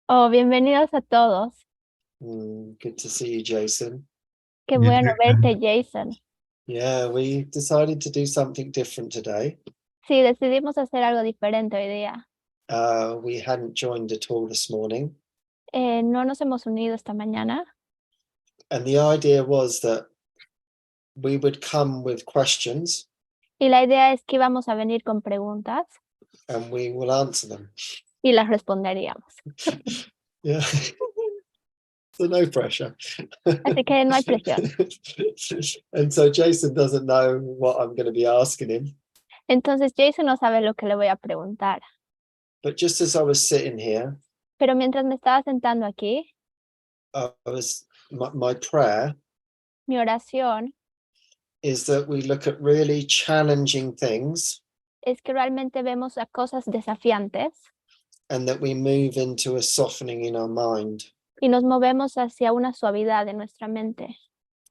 Oh, bienvenidos a todos. Good to see you, Jason. Qué bueno verte, Jason. Yeah, we decided to do something different today. Sí, decidimos hacer algo diferente hoy día. We hadn't joined at all this morning, No nos hemos unido esta mañana and the idea was that we would come with questions y la idea es que íbamos a venir con preguntas and we will answer them. y las responderíamos. Yeah, so no pressure. Así que no hay presión. And so Jason doesn't know what I'm going to be asking him. Entonces Jason no sabe lo que le voy a preguntar. But just as I was sitting here, Pero mientras me estaba sentando aquí, my prayer mi oración is that we look at really challenging things es que realmente vemos a cosas desafiantes and that we move into a softening in our mind. y nos movemos hacia una suavidad en nuestra mente.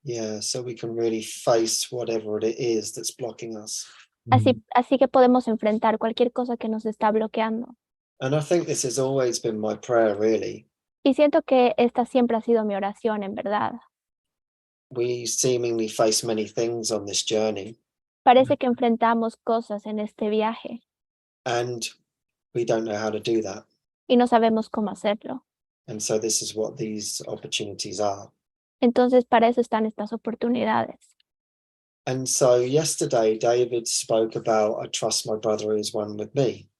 Yeah, so we can really face whatever it is that's blocking us. Así que podemos enfrentar cualquier cosa que nos está bloqueando. And I think this has always been my prayer, really. Y siento que esta siempre ha sido mi oración, en verdad. We seemingly face many things on this journey, Parece que enfrentamos cosas en este viaje and we don't know how to do that. y no sabemos cómo hacerlo. And so this is what these opportunities are. Entonces, para eso están estas oportunidades. And so yesterday, David spoke about, I trust my brother is one with me.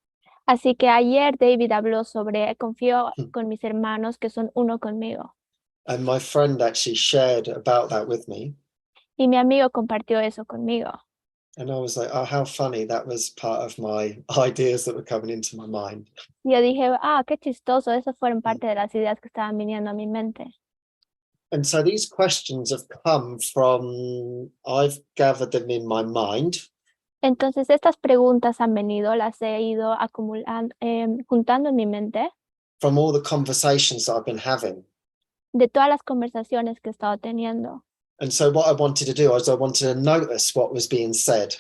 Así que ayer David habló sobre confío con mis hermanos que son uno conmigo. And my friend actually shared about that with me. Y mi amigo compartió eso conmigo. And I was like, oh, how funny. That was part of my ideas that were coming into my mind. Y yo dije, qué chistoso, esas fueron parte de las ideas que estaban viniendo a mi mente. And so these questions have come from, I've gathered them in my mind. Entonces estas preguntas han venido, las he ido acumulando, juntando en mi mente. From all the conversations that I've been having. De todas las conversaciones que he estado teniendo. And so what I wanted to do was I wanted to notice what was being said.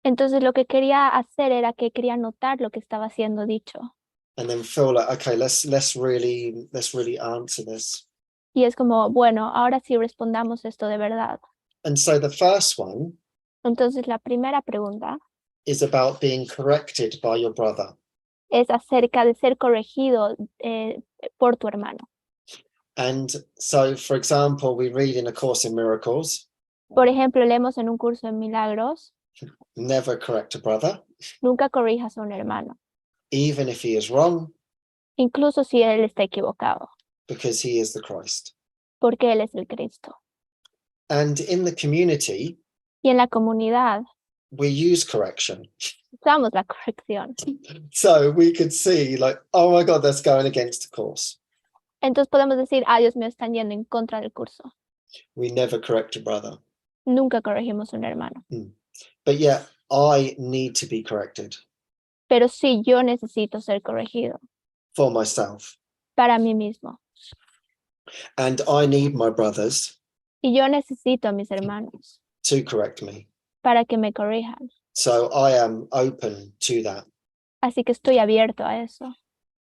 Entonces lo que quería hacer era que quería notar lo que estaba siendo dicho. And then feel like, okay, let's really answer this. Y es como, bueno, ahora sí respondamos esto de verdad. And so the first one. Entonces la primera pregunta is about being corrected by your brother. Es acerca de ser corregido por tu hermano. And so, for example, we read in A Course in Miracles. Por ejemplo, leemos en un curso de milagros. Never correct a brother. Nunca corrijas a un hermano. Even if he is wrong. Incluso si él está equivocado. Because he is the Christ. Porque él es el Cristo. And in the community. Y en la comunidad. We use correction. Usamos la corrección. So we could see like, oh my God, that's going against the course. Entonces podemos decir, Dios mío, están yendo en contra del curso. We never correct a brother. Nunca corregimos a un hermano. But yet, I need to be corrected. Pero sí, yo necesito ser corregido. For myself. Para mí mismo. And I need my brothers. Y yo necesito a mis hermanos. To correct me. Para que me corrijan. So I am open to that. Así que estoy abierto a eso.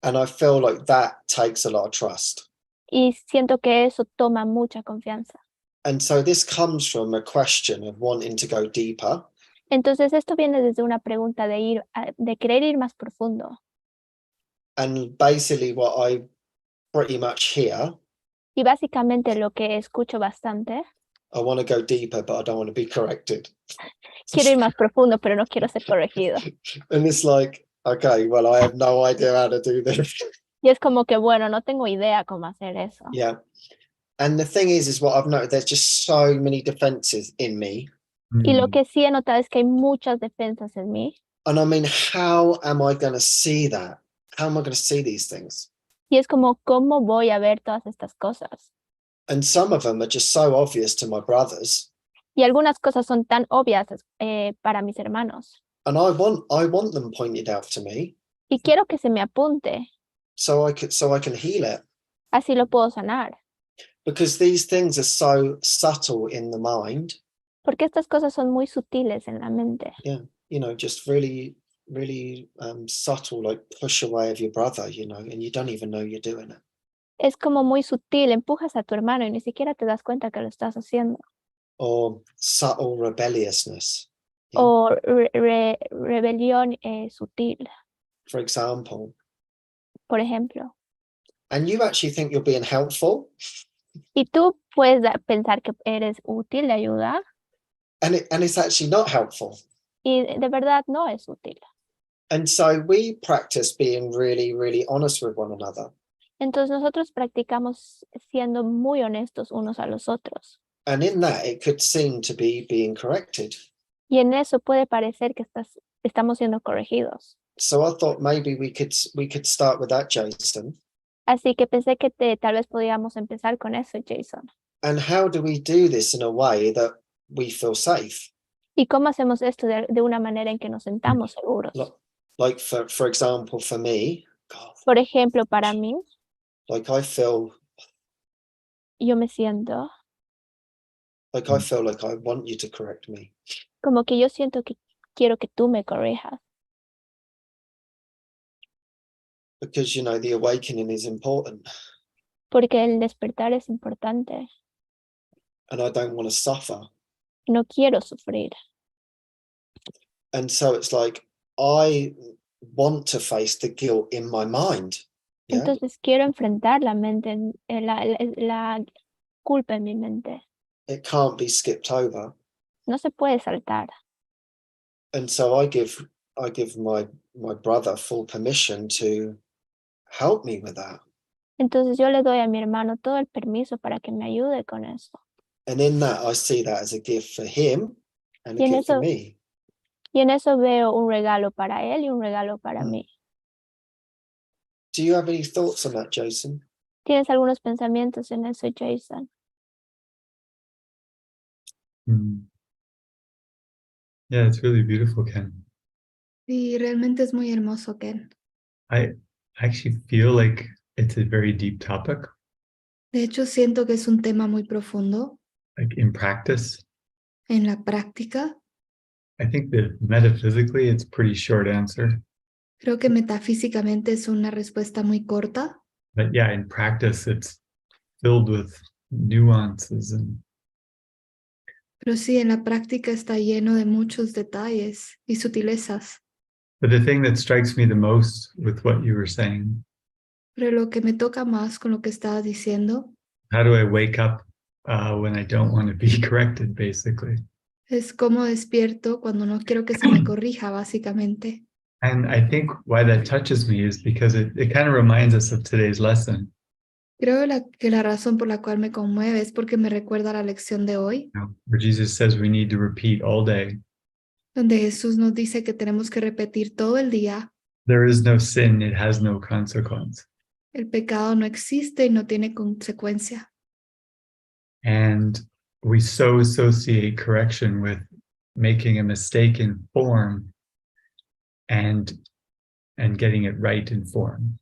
And I feel like that takes a lot of trust. Y siento que eso toma mucha confianza. And so this comes from a question of wanting to go deeper. Entonces esto viene desde una pregunta de querer ir más profundo. And basically what I pretty much hear. Y básicamente lo que escucho bastante. I want to go deeper, but I don't want to be corrected. Quiero ir más profundo, pero no quiero ser corregido. And it's like, okay, well, I have no idea how to do this. Y es como que, bueno, no tengo idea cómo hacer eso. Yeah. And the thing is what I've noticed, there's just so many defenses in me. Y lo que sí he notado es que hay muchas defensas en mí. And I mean, how am I going to see that? How am I going to see these things? Y es como, ¿cómo voy a ver todas estas cosas? And some of them are just so obvious to my brothers. Y algunas cosas son tan obvias para mis hermanos. And I want them pointed out to me. Y quiero que se me apunte. So I can heal it. Así lo puedo sanar. Because these things are so subtle in the mind. Porque estas cosas son muy sutiles en la mente. Yeah, you know, just really subtle, like push away of your brother, you know, and you don't even know you're doing it. Es como muy sutil, empujas a tu hermano y ni siquiera te das cuenta que lo estás haciendo. or subtle rebelliousness. Yeah. O rebelión sutil, For example, por ejemplo. and you actually think you're being helpful, Y tú puedes pensar que eres útil de ayuda and it's actually not helpful. y de verdad no es útil. And so we practice being really, really honest with one another. Entonces nosotros practicamos siendo muy honestos unos a los otros. And in that, it could seem to be being corrected. Y en eso puede parecer que estamos siendo corregidos. So I thought maybe we could start with that, Jason. Así que pensé que tal vez podíamos empezar con eso, Jason. And how do we do this in a way that we feel safe? ¿Y cómo hacemos esto de una manera en que nos sentamos seguros? Like for example, for me, God, Por ejemplo, para mí, like I feel yo me siento like I want you to correct me. como que yo siento que quiero que tú me corrijas. Because, you know, the awakening is important. Porque el despertar es importante. And I don't want to suffer. No quiero sufrir. And so it's like, I want to face the guilt in my mind. Yeah? Entonces quiero enfrentar la mente, la culpa en mi mente. It can't be skipped over. No se puede saltar. And so I give my brother full permission to help me with that. Entonces yo le doy a mi hermano todo el permiso para que me ayude con eso. And in that, I see that as a gift for him and a Y en gift for eso, me. y en eso veo un regalo para él y un regalo para mí. Do you have any thoughts on that, Jason? ¿Tienes algunos pensamientos en eso, Jason? Yeah, it's really beautiful, Ken. Sí, realmente es muy hermoso, Ken. I actually feel like it's a very deep topic. De hecho, siento que es un tema muy profundo. Like in practice, En la práctica, I think that metaphysically it's pretty short answer. creo que metafísicamente es una respuesta muy corta, But yeah, in practice it's filled with nuances pero sí, en la práctica está lleno de muchos detalles y sutilezas. but the thing that strikes me the most with what you were saying, Pero lo que me toca más con lo que estabas diciendo how do I wake up when I don't want to be corrected, basically? es cómo despierto cuando no quiero que se me corrija, básicamente. And I think why that touches me is because it kind of reminds us of today's lesson. Creo que la razón por la cual me conmueve es porque me recuerda la lección de hoy, Where Jesus says we need to repeat all day. donde Jesús nos dice que tenemos que repetir todo el día: There is no sin, it has no consequence. el pecado no existe y no tiene consecuencia. And we so associate correction with making a mistake in form and getting it right in form.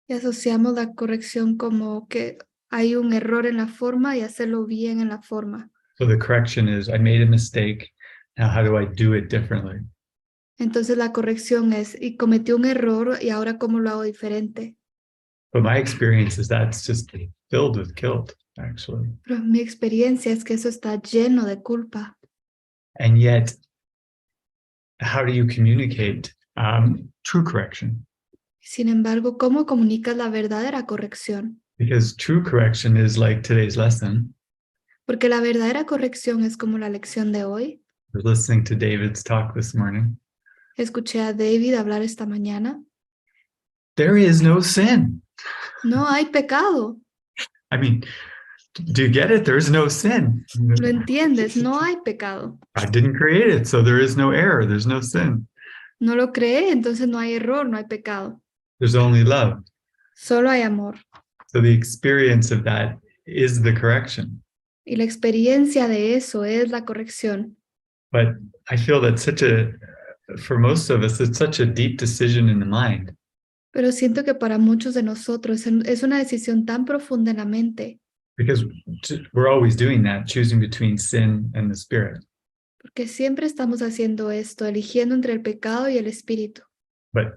Y asociamos la corrección como que hay un error en la forma y hacerlo bien en la forma. So the correction is, I made a mistake, now how do I do it differently? Entonces la corrección es, y cometí un error y ahora cómo lo hago diferente. But my experience is that's just filled with guilt, actually. Pero mi experiencia es que eso está lleno de culpa. And yet, how do you communicate true correction? Sin embargo, ¿cómo comunicas la verdadera corrección? Because true correction is like today's lesson. Porque la verdadera corrección es como la lección de hoy. I was listening to David's talk this morning. Escuché a David hablar esta mañana. There is no sin. No hay pecado. I mean, do you get it? There's no sin. ¿Lo entiendes? No hay pecado. I didn't create it, so there is no error. There's no sin. No lo creé, entonces no hay error, no hay pecado. There's only love. Solo hay amor. So the experience of that is the correction. Y la experiencia de eso es la corrección. But I feel that for most of us, it's such a deep decision in the mind. Pero siento que para muchos de nosotros es una decisión tan profunda en la mente. Because we're always doing that, choosing between sin and the spirit. Porque siempre estamos haciendo esto, eligiendo entre el pecado y el espíritu. But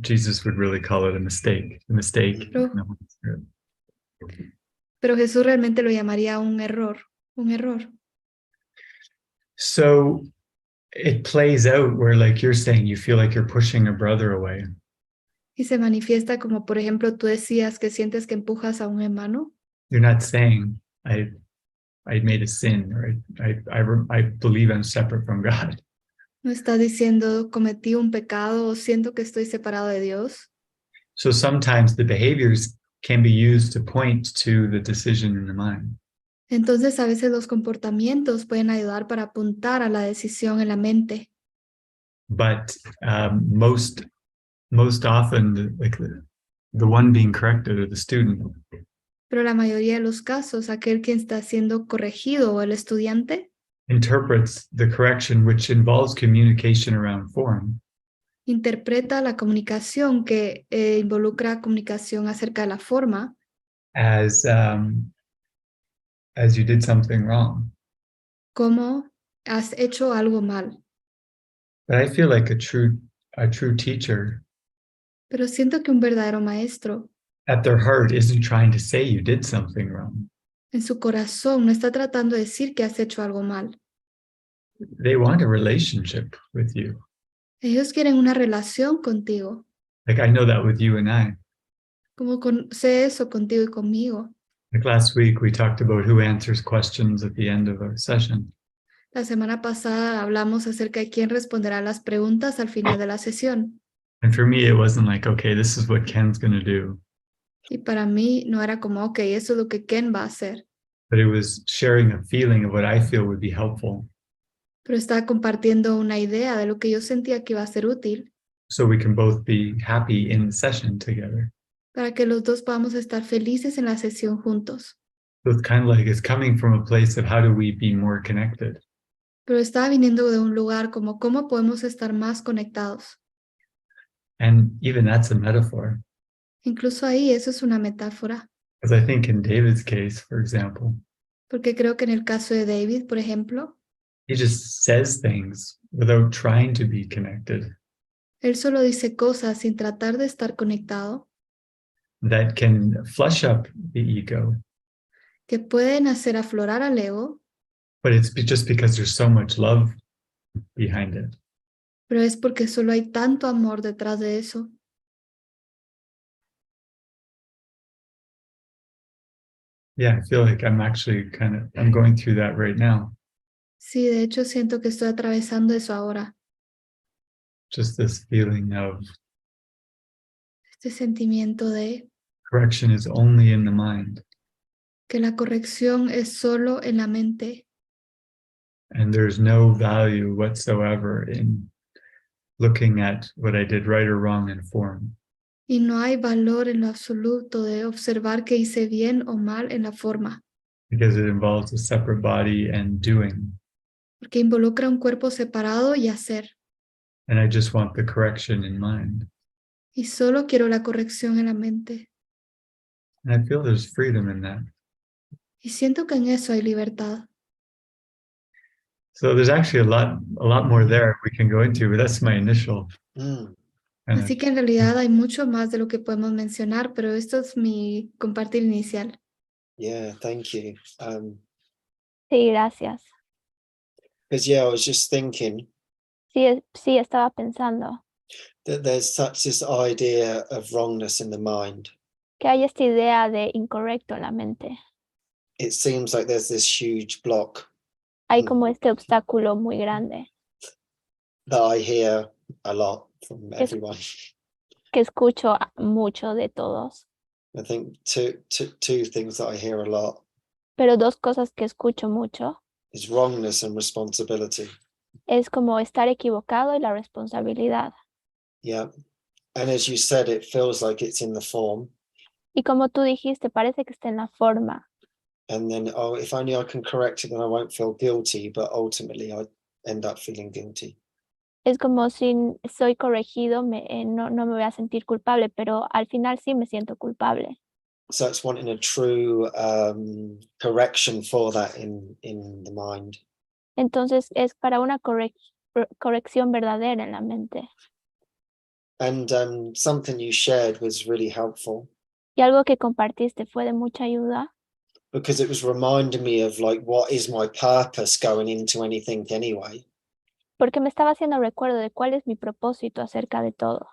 Jesus would really call it a mistake. A mistake. Pero in the Holy Spirit. Pero Jesús realmente lo llamaría un error, un error. So it plays out where, like you're saying, you feel like you're pushing a brother away. Y se manifiesta como, por ejemplo, tú decías que sientes que empujas a un hermano. You're not saying, I made a sin, or I believe I'm separate from God. No estás diciendo cometí un pecado o siento que estoy separado de Dios. So sometimes the behaviors can be used to point to the decision in the mind. Entonces a veces los comportamientos pueden ayudar para apuntar a la decisión en la mente. But most often, the one being corrected, or the student, Pero la mayoría de los casos, aquel quien está siendo corregido o el estudiante interprets the correction, which involves communication around form, interpreta la comunicación que involucra comunicación acerca de la forma as you did something wrong. como has hecho algo mal. But I feel like a true teacher Pero siento que un verdadero maestro at their heart isn't trying to say you did something wrong. en su corazón no está tratando de decir que has hecho algo mal. They want a relationship with you. Ellos quieren una relación contigo, Like I know that with you and I. como sé eso contigo y conmigo. Like last week, we talked about who answers questions at the end of our session. La semana pasada hablamos acerca de quién responderá las preguntas al final de la sesión. And for me, it wasn't like, okay, this is what Ken's going to do. Y para mí no era como, ok, eso es lo que Ken va a hacer. But it was sharing a feeling of what I feel would be helpful. Pero estaba compartiendo una idea de lo que yo sentía que iba a ser útil So we can both be happy in the session together. para que los dos podamos estar felices en la sesión juntos. So it's kind of like it's coming from a place of how do we be more connected? Pero estaba viniendo de un lugar como cómo podemos estar más conectados. And even that's a metaphor. Incluso ahí eso es una metáfora. Because I think in David's case, for example, Porque creo que en el caso de David, por ejemplo, he just says things without trying to be connected él solo dice cosas sin tratar de estar conectado, that can flush up the ego. que pueden hacer aflorar al ego, But it's just because there's so much love behind it. pero es porque solo hay tanto amor detrás de eso. Yeah, I feel like I'm actually I'm going through that right now. Sí, de hecho siento que estoy atravesando eso ahora. Just this feeling of Este sentimiento de correction is only in the mind. que la corrección es solo en la mente And there's no value whatsoever in looking at what I did right or wrong in form. y no hay valor en lo absoluto de observar que hice bien o mal en la forma, Because it involves a separate body and doing. porque involucra un cuerpo separado y hacer. And I just want the correction in mind. Y solo quiero la corrección en la mente. And I feel there's freedom in that. Y siento que en eso hay libertad. So there's actually a lot more there we can go into, but that's my initial kind Así que en realidad hay mucho más de lo que podemos mencionar, pero esto es mi compartir inicial. Yeah, thank you. Sí, gracias. Because I was just thinking Sí, estaba pensando that there's such this idea of wrongness in the mind. que hay esta idea de incorrecto en la mente. It seems like there's this huge block Hay como este obstáculo muy grande that I hear a lot from everyone. que escucho mucho de todos. I think two things that I hear a lot Pero dos cosas que escucho mucho is wrongness and responsibility. es como estar equivocado y la responsabilidad. Yeah. And as you said, it feels like it's in the form. Y como tú dijiste, parece que está en la forma. And then, oh, if only I can correct it, then I won't feel guilty. But ultimately, I end up feeling guilty. Es como si soy corregido, no me voy a sentir culpable, pero al final sí me siento culpable. So it's wanting a true correction for that in the mind. Entonces es para una corrección verdadera en la mente. And something you shared was really helpful. Y algo que compartiste fue de mucha ayuda because it was reminding me of like, what is my purpose going into anything anyway? porque me estaba haciendo recuerdo de cuál es mi propósito acerca de todo.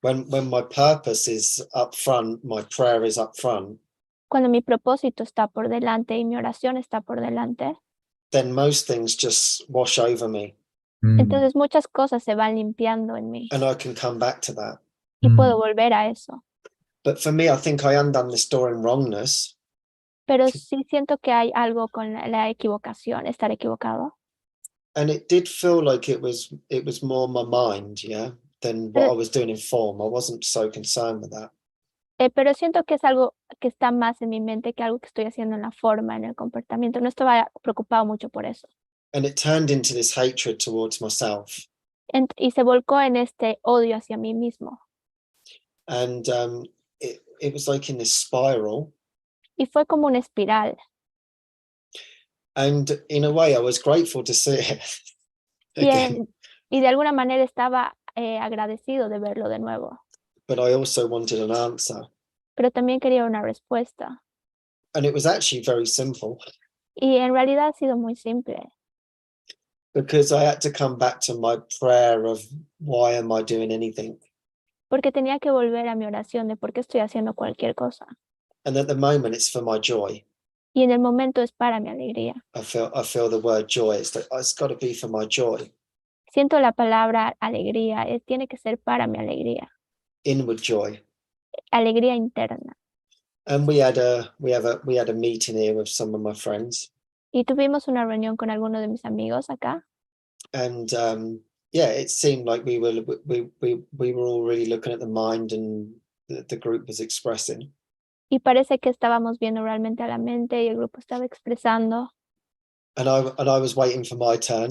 When my purpose is up front, my prayer is up front, Cuando mi propósito está por delante y mi oración está por delante, then most things just wash over me Mm. entonces muchas cosas se van limpiando en mí and I can come back to that. y Mm. puedo volver a eso. But for me, I think I undone this door in wrongness Pero sí siento que hay algo con la equivocación, estar equivocado. and it did feel like it was more my mind, yeah, than what I was doing in form. I wasn't so concerned with that. Pero siento que es algo que está más en mi mente que algo que estoy haciendo en la forma, en el comportamiento. No estaba preocupado mucho por eso. And it turned into this hatred towards myself. Y se volcó en este odio hacia mí mismo. And it was like in this spiral. Y fue como una espiral. And in a way, I was grateful to see it again. Y de alguna manera estaba agradecido de verlo de nuevo. But I also wanted an answer. Pero también quería una respuesta. And it was actually very simple Y en realidad ha sido muy simple. because I had to come back to my prayer of why am I doing anything? Porque tenía que volver a mi oración de por qué estoy haciendo cualquier cosa. And at the moment, it's for my joy. Y en el momento es para mi alegría. I feel the word joy. It's got to be for my joy. Siento la palabra alegría. Tiene que ser para mi alegría. Inward joy. Alegría interna. And we had a meeting here with some of my friends. Y tuvimos una reunión con algunos de mis amigos acá. And yeah, it seemed like we were all really looking at the mind and the group was expressing. Y parece que estábamos viendo realmente a la mente y el grupo estaba expresando. And I was waiting for my turn.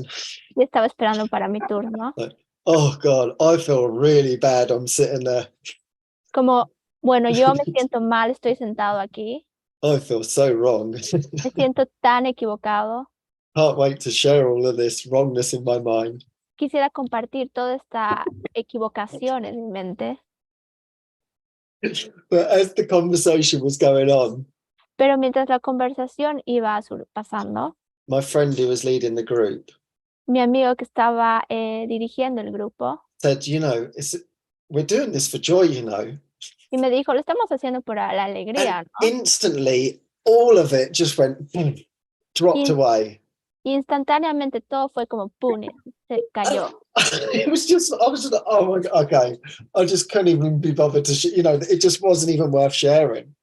Y estaba esperando para mi turno. Like, oh God, I feel really bad. I'm sitting there. Como, bueno, yo me siento mal, estoy sentado aquí. I feel so wrong. Me siento tan equivocado. Can't wait to share all of this wrongness in my mind. Quisiera compartir toda esta equivocación en mi mente. But as the conversation was going on, Pero mientras la conversación iba pasando, my friend who was leading the group mi amigo que estaba dirigiendo el grupo said, you know, we're doing this for joy, you know. y me dijo, lo estamos haciendo por la alegría, And ¿no? instantly, all of it just went, boom, dropped away. Instantáneamente todo fue como pum, se cayó. I was just like, oh my God, okay. I just couldn't even be bothered to, you know, it just wasn't even worth sharing.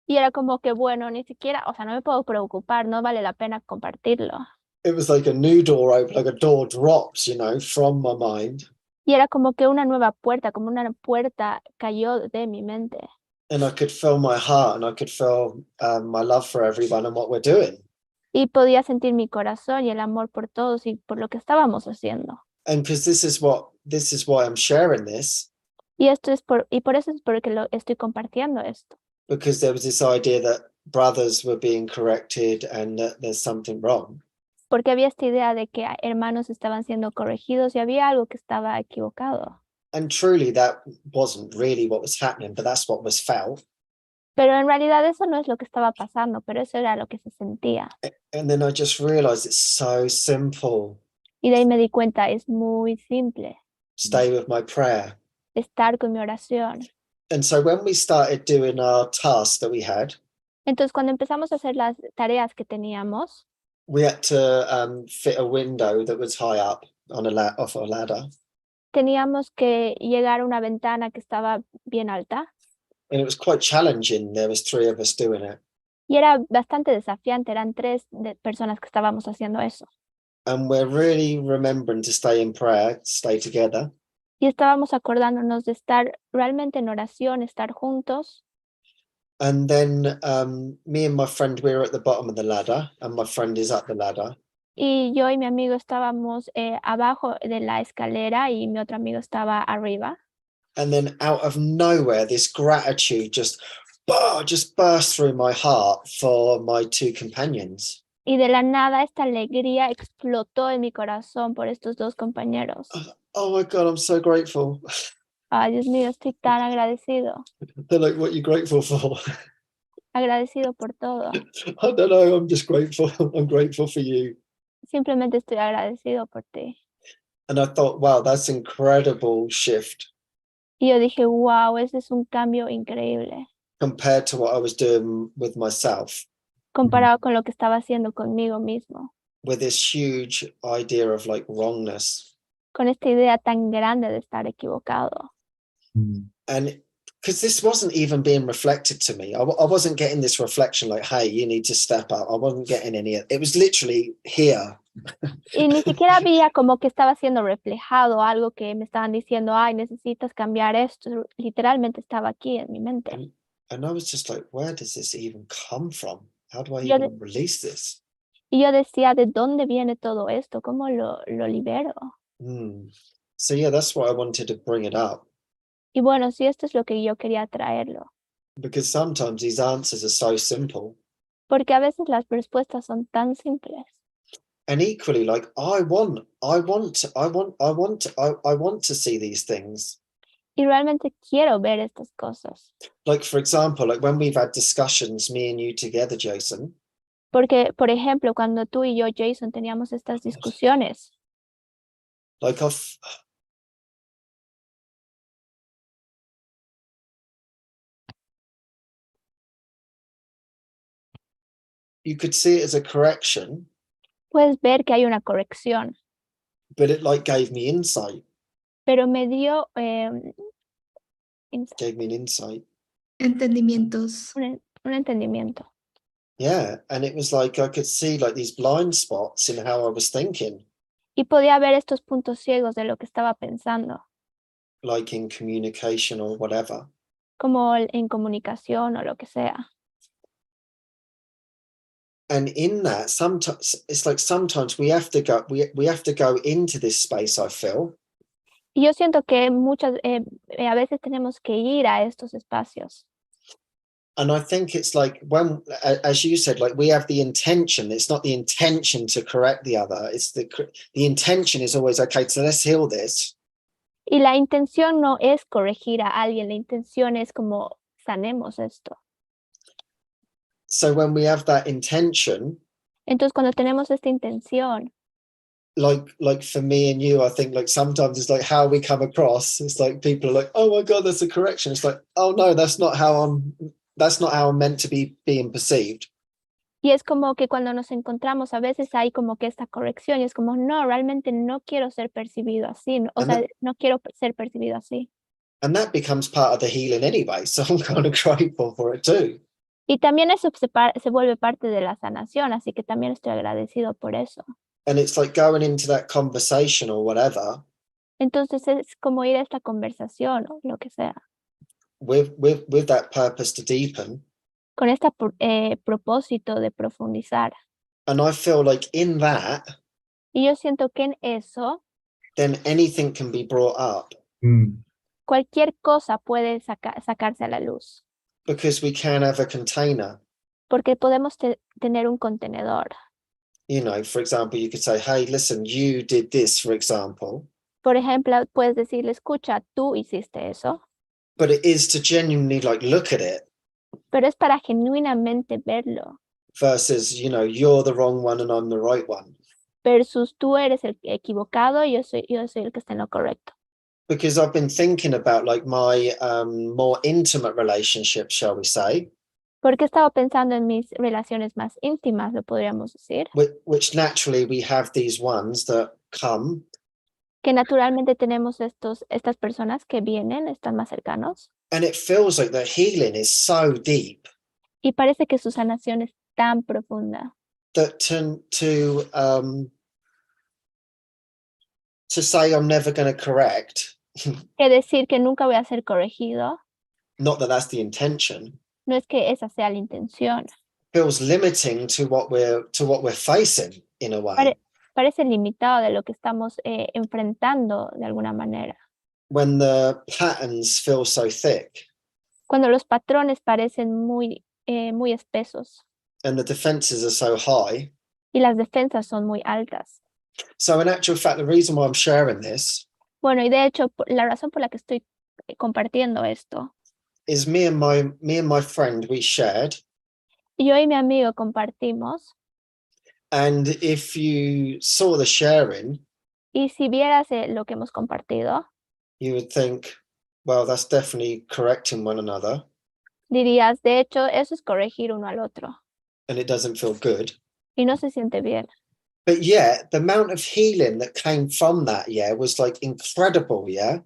Y era como que, bueno, ni siquiera, o sea, no me puedo preocupar, no vale la pena compartirlo. It was like a new door opened, like a door dropped, you know, from my mind. Y era como que una nueva puerta, como una puerta cayó de mi mente. And I could feel my heart and I could feel my love for everyone and what we're doing. Y podía sentir mi corazón y el amor por todos y por lo que estábamos haciendo. And because this is why I'm sharing this, Y por eso es porque lo estoy compartiendo esto. because there was this idea that brothers were being corrected and that there's something wrong. Porque había esta idea de que hermanos estaban siendo corregidos y había algo que estaba equivocado. And truly that wasn't really what was happening, but that's what was felt. Pero en realidad eso no es lo que estaba pasando, pero eso era lo que se sentía. And then I just realized it's so simple. Y de ahí me di cuenta, es muy simple. Stay with my prayer. Estar con mi oración. And so when we started doing our tasks that we had, Entonces cuando empezamos a hacer las tareas que teníamos, we had to fit a window that was high up on off a ladder. teníamos que llegar a una ventana que estaba bien alta. And it was quite challenging. There was 3 of us doing it. Y era bastante desafiante, eran 3 personas que estábamos haciendo eso. And we're really remembering to stay in prayer, stay together. Y estábamos acordándonos de estar realmente en oración, estar juntos. And then me and my friend, we were at the bottom of the ladder and my friend is up the ladder. Y yo y mi amigo estábamos abajo de la escalera y mi otro amigo estaba arriba. And then out of nowhere, this gratitude just burst through my heart for my 2 companions. Y de la nada esta alegría explotó en mi corazón por estos 2 compañeros. Oh my God, I'm so grateful. Ay, Dios mío, estoy tan agradecido. They're like, what are you grateful for? Agradecido por todo. I don't know, I'm just grateful. I'm grateful for you. Simplemente estoy agradecido por ti. And I thought, wow, that's incredible shift Y yo dije, wow, ese es un cambio increíble compared to what I was doing with myself, comparado con lo que estaba haciendo conmigo mismo, with this huge idea of like wrongness. con esta idea tan grande de estar equivocado. And because this wasn't even being reflected to me, I wasn't getting this reflection like, hey, you need to step up. I wasn't getting any. It was literally here. Y ni siquiera había como que estaba siendo reflejado algo que me estaban diciendo, ay, necesitas cambiar esto. Literalmente estaba aquí en mi mente. And I was just like, where does this even come from? How do I Yo even release this? Y yo decía, ¿de dónde viene todo esto? ¿Cómo lo libero? So yeah, that's why I wanted to bring it up. Y bueno, sí, esto es lo que yo quería traerlo. Because sometimes these answers are so simple. Porque a veces las respuestas son tan simples. And equally, like I want to see these things. Y realmente quiero ver estas cosas. Like, for example, like when we've had discussions, me and you together, Jason. Porque, por ejemplo, cuando tú y yo, Jason, teníamos estas discusiones, Like you could see it as a correction, puedes ver que hay una corrección, but it like gave me insight. pero me dio Gave me an insight. Entendimientos. un entendimiento. Yeah, and it was like I could see like these blind spots in how I was thinking. Y podía ver estos puntos ciegos de lo que estaba pensando, Like in communication or whatever. como en comunicación o lo que sea. And in that, sometimes it's like sometimes we have to go. We have to go into this space. I feel. Y yo siento que a veces tenemos que ir a estos espacios. And I think it's like when, as you said, like we have the intention. It's not the intention to correct the other. It's the intention is always okay. So let's heal this. Y la intención no es corregir a alguien. La intención es como sanemos esto. So when we have that intention, entonces cuando tenemos esta intención, like for me and you, I think like sometimes it's like how we come across. It's like people are like, oh my God, that's a correction. It's like, oh no, that's not how I'm meant to be being perceived. Y es como que cuando nos encontramos a veces hay como que esta corrección y es como, no, realmente no quiero ser percibido así. O sea, no quiero ser percibido así. And that becomes part of the healing anyway. So I'm kind of grateful for it too. Y también eso se vuelve parte de la sanación, así que también estoy agradecido por eso. And it's like going into that conversation or whatever. Entonces es como ir a esta conversación o lo que sea. With that purpose to deepen. Con este propósito de profundizar. And I feel like in that. Y yo siento que en eso. Then anything can be brought up. Cualquier cosa puede sacarse a la luz. Because we can have a container. Porque podemos tener un contenedor. You know, for example, you could say, hey, listen, you did this, for example. Por ejemplo, puedes decirle, escucha, tú hiciste eso. But it is to genuinely like look at it. Pero es para genuinamente verlo. Versus, you know, you're the wrong one and I'm the right one. Versus tú eres el equivocado y yo soy el que está en lo correcto. Because I've been thinking about like my more intimate relationships, shall we say. Porque he estado pensando en mis relaciones más íntimas, lo podríamos decir. Which naturally we have these ones that come. Que naturalmente tenemos estas personas que vienen, están más cercanos. And it feels like the healing is so deep. Y parece que su sanación es tan profunda. That to say I'm never going to correct. Que decir que nunca voy a ser corregido. Not that that's the intention. No es que esa sea la intención. Feels limiting to what we're facing in a way. Parece limitado de lo que estamos enfrentando de alguna manera. When the patterns feel so thick. Cuando los patrones parecen muy espesos. And the defenses are so high. Y las defensas son muy altas. So in actual fact, the reason why I'm sharing this. Bueno, y de hecho, la razón por la que estoy compartiendo esto. is me and my friend, we shared. Yo y mi amigo compartimos, And if you saw the sharing, y si vieras lo que hemos compartido, you would think, well, that's definitely correcting one another, dirías, de hecho, eso es corregir uno al otro, and it doesn't feel good. y no se siente bien. But yeah, the amount of healing that came from that, yeah, was like incredible, yeah.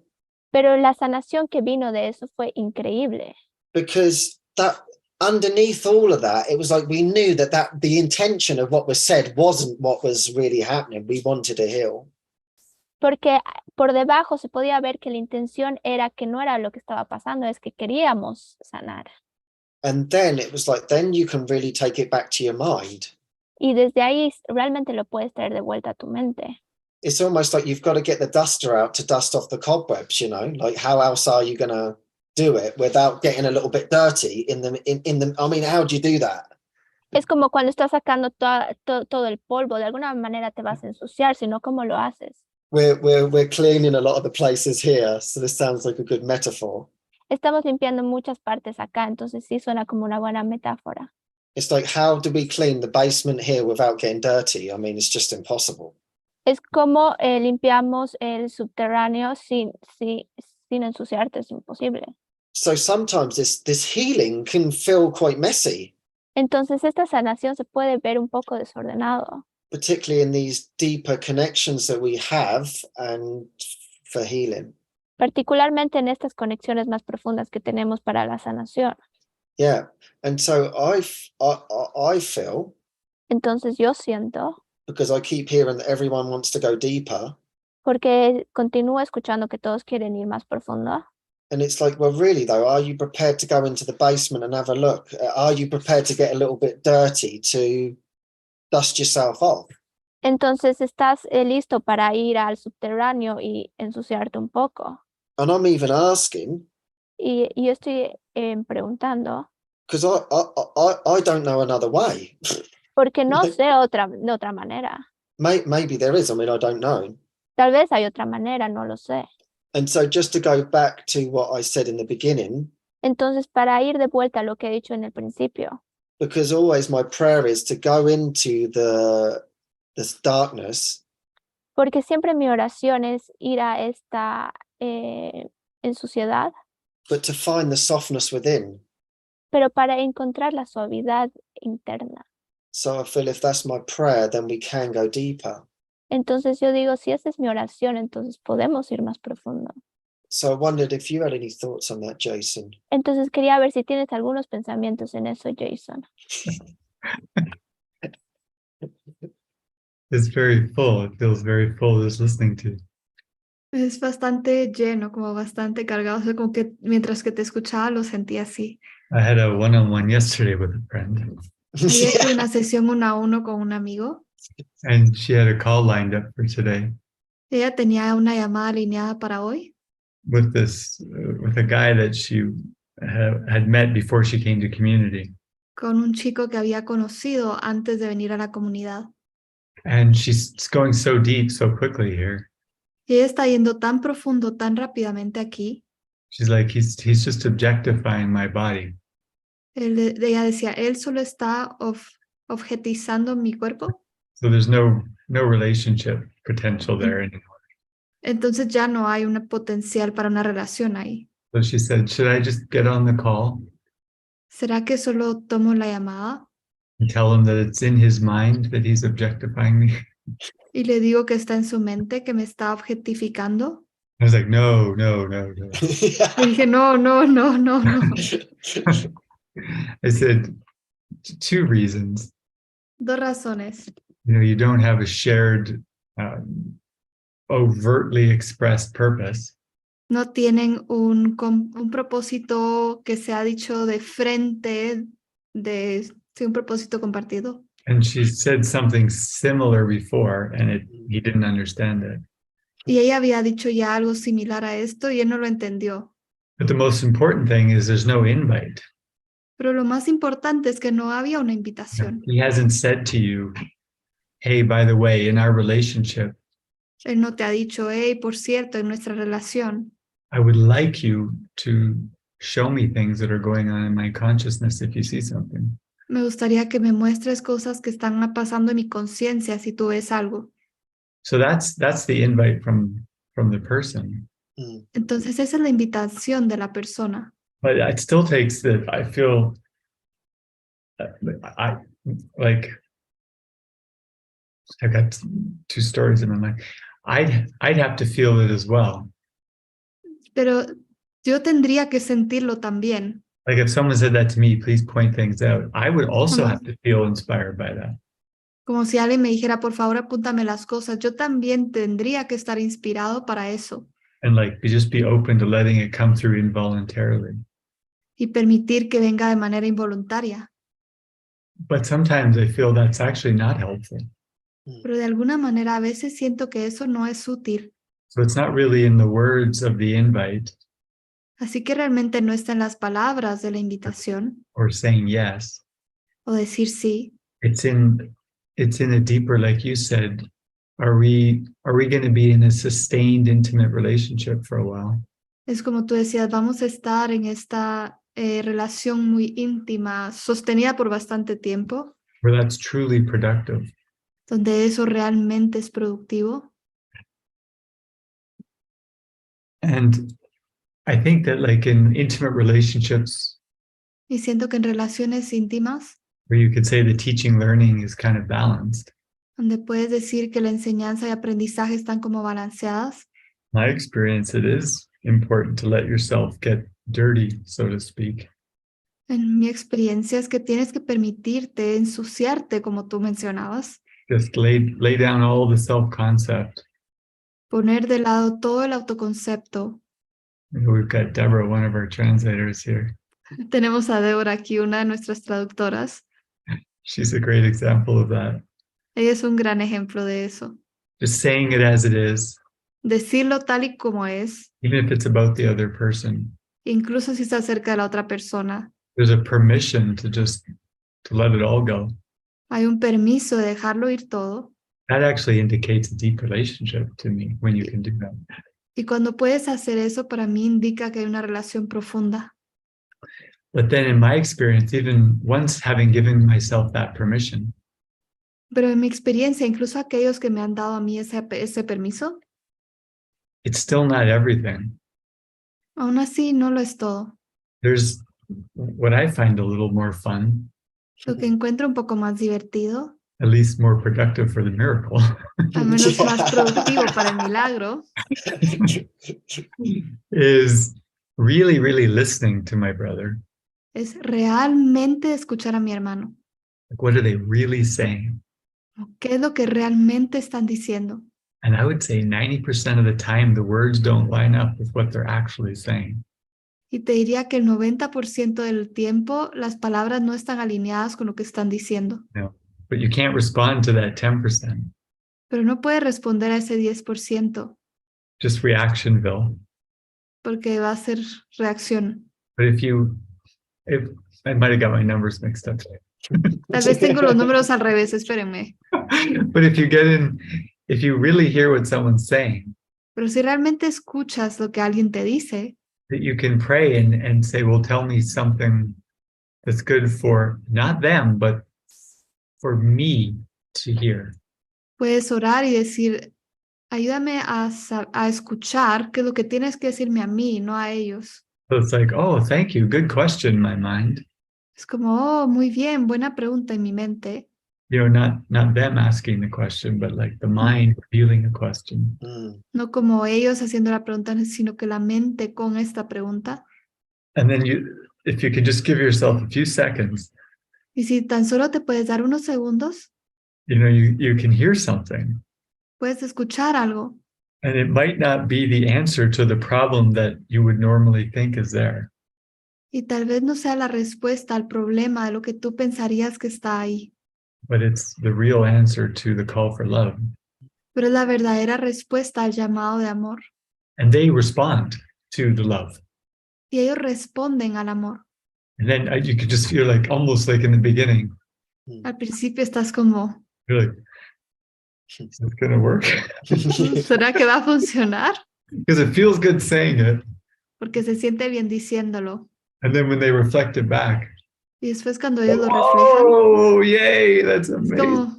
Pero la sanación que vino de eso fue increíble. Because that underneath all of that, it was like we knew that the intention of what was said wasn't what was really happening. We wanted to heal. Porque por debajo se podía ver que la intención era que no era lo que estaba pasando, es que queríamos sanar. And then it was like, then you can really take it back to your mind. Y desde ahí realmente lo puedes traer de vuelta a tu mente. It's almost like you've got to get the duster out to dust off the cobwebs, you know, like how else are you going to do it without getting a little bit dirty in the, I mean, how do you do that? Es como cuando estás sacando todo el polvo, de alguna manera te vas a ensuciar, sino cómo lo haces. We're cleaning a lot of the places here, so this sounds like a good metaphor. Estamos limpiando muchas partes acá, entonces sí suena como una buena metáfora. It's like, how do we clean the basement here without getting dirty? I mean, it's just impossible. Es como limpiamos el subterráneo sin ensuciarte, es imposible. So sometimes this healing can feel quite messy, Entonces esta sanación se puede ver un poco desordenado, particularly in these deeper connections that we have and for healing. particularmente en estas conexiones más profundas que tenemos para la sanación. Yeah. And so I feel, Entonces yo siento, because I keep hearing that everyone wants to go deeper, porque continúo escuchando que todos quieren ir más profundo. and it's like, well, really though, are you prepared to go into the basement and have a look? Are you prepared to get a little bit dirty to dust yourself off? Entonces estás listo para ir al subterráneo y ensuciarte un poco. And I'm even asking, Y yo estoy preguntando, because I don't know another way. porque no sé de otra manera. Maybe there is, I mean, I don't know. Tal vez hay otra manera, no lo sé. And so just to go back to what I said in the beginning, Entonces, para ir de vuelta a lo que he dicho en el principio, because always my prayer is to go into this darkness, porque siempre mi oración es ir a esta en suciedad, but to find the softness within. pero para encontrar la suavidad interna. So I feel if that's my prayer, then we can go deeper. Entonces yo digo, si esa es mi oración, entonces podemos ir más profundo. So I wondered if you had any thoughts on that, Jason. Entonces quería ver si tienes algunos pensamientos en eso, Jason. It's very full. It feels very full just listening to you. Es bastante lleno, como bastante cargado. O sea, como que mientras que te escuchaba lo sentía así. I had a one-on-one yesterday with a friend, Ayer tuve una sesión 1 a 1 con un amigo. and she had a call lined up for today Ella tenía una llamada alineada para hoy with with a guy that she had met before she came to community. con un chico que había conocido antes de venir a la comunidad. And she's going so deep so quickly here. Y ella está yendo tan profundo, tan rápidamente aquí. She's like, he's just objectifying my body. Ella decía, él solo está objetizando mi cuerpo. So there's no relationship potential there anymore. Entonces ya no hay un potencial para una relación ahí. So she said, should I just get on the call ¿Será que solo tomo la llamada and tell him that it's in his mind that he's objectifying me? y le digo que está en su mente, que me está objetificando? I was like, no. Le dije, no. I said, 2 reasons. 2 razones. You don't have a shared, overtly expressed purpose. No tienen un propósito que se ha dicho de frente, un propósito compartido. And she said something similar before, and he didn't understand it. Y ella había dicho ya algo similar a esto y él no lo entendió. But the most important thing is there's no invite. Pero lo más importante es que no había una invitación. He hasn't said to you, hey, by the way, in our relationship, Él no te ha dicho, hey, por cierto, en nuestra relación, I would like you to show me things that are going on in my consciousness if you see something. Me gustaría que me muestres cosas que están pasando en mi conciencia si tú ves algo. So that's the invite from the person. Entonces esa es la invitación de la persona. But it still takes that I feel I like I've got two stories in my mind. I'd have to feel it as well. Pero yo tendría que sentirlo también. Like if someone said that to me, please point things out, I would also Como- have to feel inspired by that. Como si alguien me dijera, por favor, apúntame las cosas. Yo también tendría que estar inspirado para eso And like just be open to letting it come through involuntarily. y permitir que venga de manera involuntaria. But sometimes I feel that's actually not helpful. Pero de alguna manera a veces siento que eso no es útil. So it's not really in the words of the invite Así que realmente no está en las palabras de la invitación or saying yes. o decir sí. It's in a deeper, like you said, are we going to be in a sustained intimate relationship for a while? Es como tú decías, vamos a estar en esta relación muy íntima, sostenida por bastante tiempo, Where that's truly productive. donde eso realmente es productivo. And I think that like in intimate relationships Y siento que en relaciones íntimas, where you could say the teaching learning is kind of balanced, donde puedes decir que la enseñanza y aprendizaje están como balanceadas, my experience, it is important to let yourself get dirty, so to speak. en mi experiencia es que tienes que permitirte ensuciarte, como tú mencionabas, Just lay down all the self-concept. poner de lado todo el autoconcepto. We've got Deborah, one of our translators here. Tenemos a Débora aquí, una de nuestras traductoras. She's a great example of that. Ella es un gran ejemplo de eso. Just saying it as it is, Decirlo tal y como es, even if it's about the other person. incluso si está cerca de la otra persona. There's a permission to let it all go. Hay un permiso de dejarlo ir todo. That actually indicates a deep relationship to me when you can do that. Y cuando puedes hacer eso, para mí indica que hay una relación profunda. But then in my experience, even once having given myself that permission, Pero en mi experiencia, incluso aquellos que me han dado a mí ese permiso, it's still not everything. aún así no lo es todo. There's what I find a little more fun, Lo que encuentro un poco más divertido, at least more productive for the miracle, al menos más productivo para el milagro, is really, really listening to my brother. es realmente escuchar a mi hermano. Like, what are they really saying? ¿Qué es lo que realmente están diciendo? And I would say 90% of the time, the words don't line up with what they're actually saying. Y te diría que el 90% del tiempo las palabras no están alineadas con lo que están diciendo. No, but you can't respond to that 10%. Pero no puedes responder a ese 10% Just reactionville. porque va a ser reacción. But if I might have got my numbers mixed up. Tal vez tengo los números al revés, espérenme. But if you really hear what someone's saying, Pero si realmente escuchas lo que alguien te dice, that you can pray and say, well, tell me something that's good for not them, but for me to hear. puedes orar y decir, ayúdame a escuchar qué es lo que tienes que decirme a mí, no a ellos. So it's like, oh, thank you. Good question, my mind. Es como, oh, muy bien, buena pregunta en mi mente. You know, not them asking the question, but like the mind feeling a question. No como ellos haciendo la pregunta, sino que la mente con esta pregunta. And then if you can just give yourself a few seconds, Y si tan solo te puedes dar unos segundos, you know, you can hear something. puedes escuchar algo. And it might not be the answer to the problem that you would normally think is there. Y tal vez no sea la respuesta al problema de lo que tú pensarías que está ahí. But it's the real answer to the call for love. Pero es la verdadera respuesta al llamado de amor. And they respond to the love. Y ellos responden al amor. And then you could just feel like, almost like in the beginning, Al principio estás como, you're like, is this going to work? ¿será que va a funcionar? Because it feels good saying it. porque se siente bien diciéndolo. And then when they reflect it back, Y después cuando ellos lo reflejan, oh, yay, that's es amazing. como,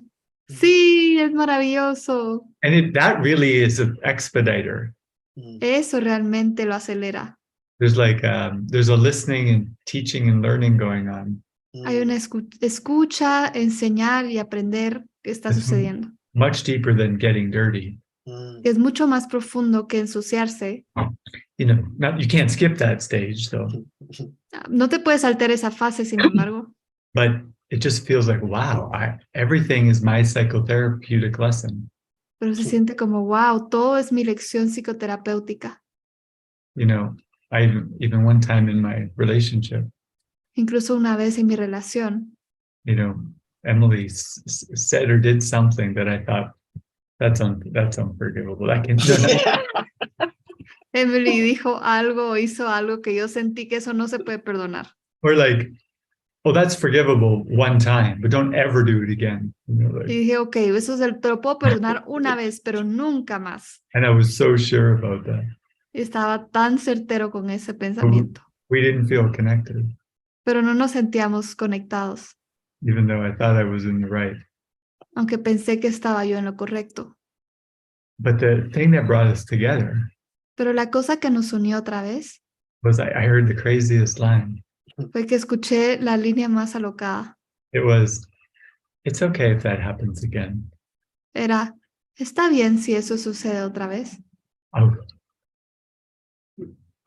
sí, es maravilloso. And that really is an expediter. Eso realmente lo acelera. There's like there's a listening and teaching and learning going on. Hay una escucha, enseñar y aprender que está It's sucediendo. much deeper than getting dirty. Que es mucho más profundo que ensuciarse. You know, you can't skip that stage though. No te puedes saltar esa fase, sin embargo. But it just feels like, wow, everything is my psychotherapeutic lesson. Pero se siente como, wow, todo es mi lección psicoterapéutica. You know, even one time in my relationship, Incluso una vez en mi relación, you know, Emily said or did something that I thought, that's unforgivable. I can, no. Emily dijo algo o hizo algo que yo sentí que eso no se puede perdonar. Or like, oh, that's forgivable one time, but don't ever do it again. You know, like, Y dije, ok, eso te lo puedo perdonar una vez, pero nunca más. and I was so sure about that. Y estaba tan certero con ese pensamiento. We didn't feel connected, Pero no nos sentíamos conectados, even though I thought I was in the right. aunque pensé que estaba yo en lo correcto. But the thing that brought us together Pero la cosa que nos unió otra vez was I heard the craziest line. fue que escuché la línea más alocada. It was, it's okay if that happens again. Era, ¿está bien si eso sucede otra vez? Oh,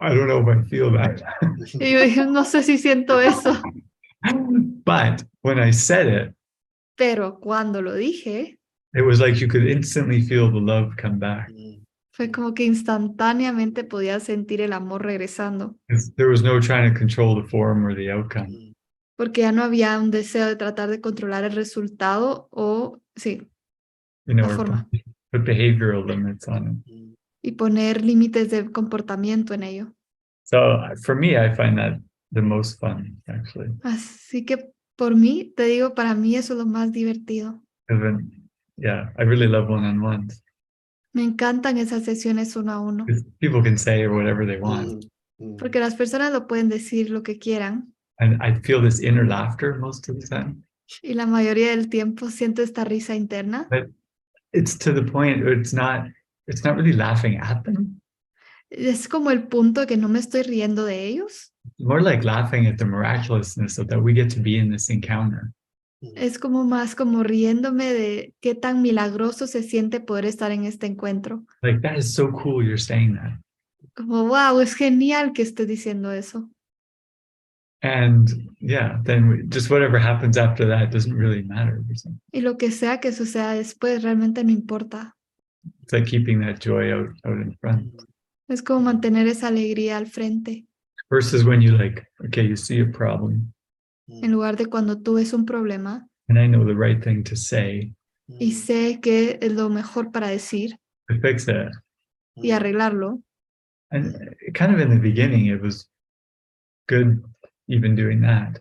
I don't know if I feel that. Y yo dije, no sé si siento eso. But when I said it, Pero cuando lo dije, it was like you could instantly feel the love come back. fue como que instantáneamente podía sentir el amor regresando. There was no trying to control the form or the outcome. Porque ya no había un deseo de tratar de controlar el resultado o, sí, You know, la or forma. put behavioral limits on it. Y poner límites de comportamiento en ello. So for me, I find that the most fun, actually. Así que por mí, te digo, para mí eso es lo más divertido. Yeah, I really love one-on-ones. Me encantan esas sesiones uno a uno. People can say whatever they want. Porque las personas lo pueden decir lo que quieran. And I feel this inner laughter most of the time. Y la mayoría del tiempo siento esta risa interna. But it's to the point where it's not really laughing at them. Es como el punto que no me estoy riendo de ellos. More like laughing at the miraculousness of that we get to be in this encounter. Es como más como riéndome de qué tan milagroso se siente poder estar en este encuentro. Like, that is so cool you're saying that. Como, wow, es genial que estés diciendo eso. And yeah, then just whatever happens after that doesn't really matter. Y lo que sea que suceda después realmente no importa. It's like keeping that joy out in front. Es como mantener esa alegría al frente. Versus when you like, okay, you see a problem. En lugar de cuando tú ves un problema And I know the right thing to say y sé que es lo mejor para decir to fix it. y arreglarlo. And kind of in the beginning, it was good even doing that.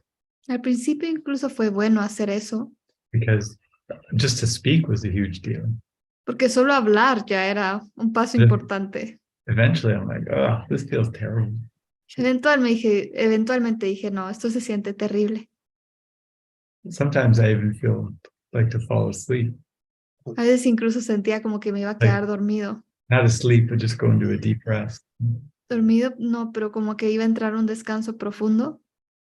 Al principio incluso fue bueno hacer eso, Because just to speak was a huge deal. porque solo hablar ya era un paso importante. Eventually, I'm like, oh, this feels terrible. Eventualmente dije, no, esto se siente terrible. Sometimes I even feel like to fall asleep. A veces incluso sentía como que me iba a quedar dormido. Not asleep, but just go into a deep rest. Dormido, no, pero como que iba a entrar un descanso profundo.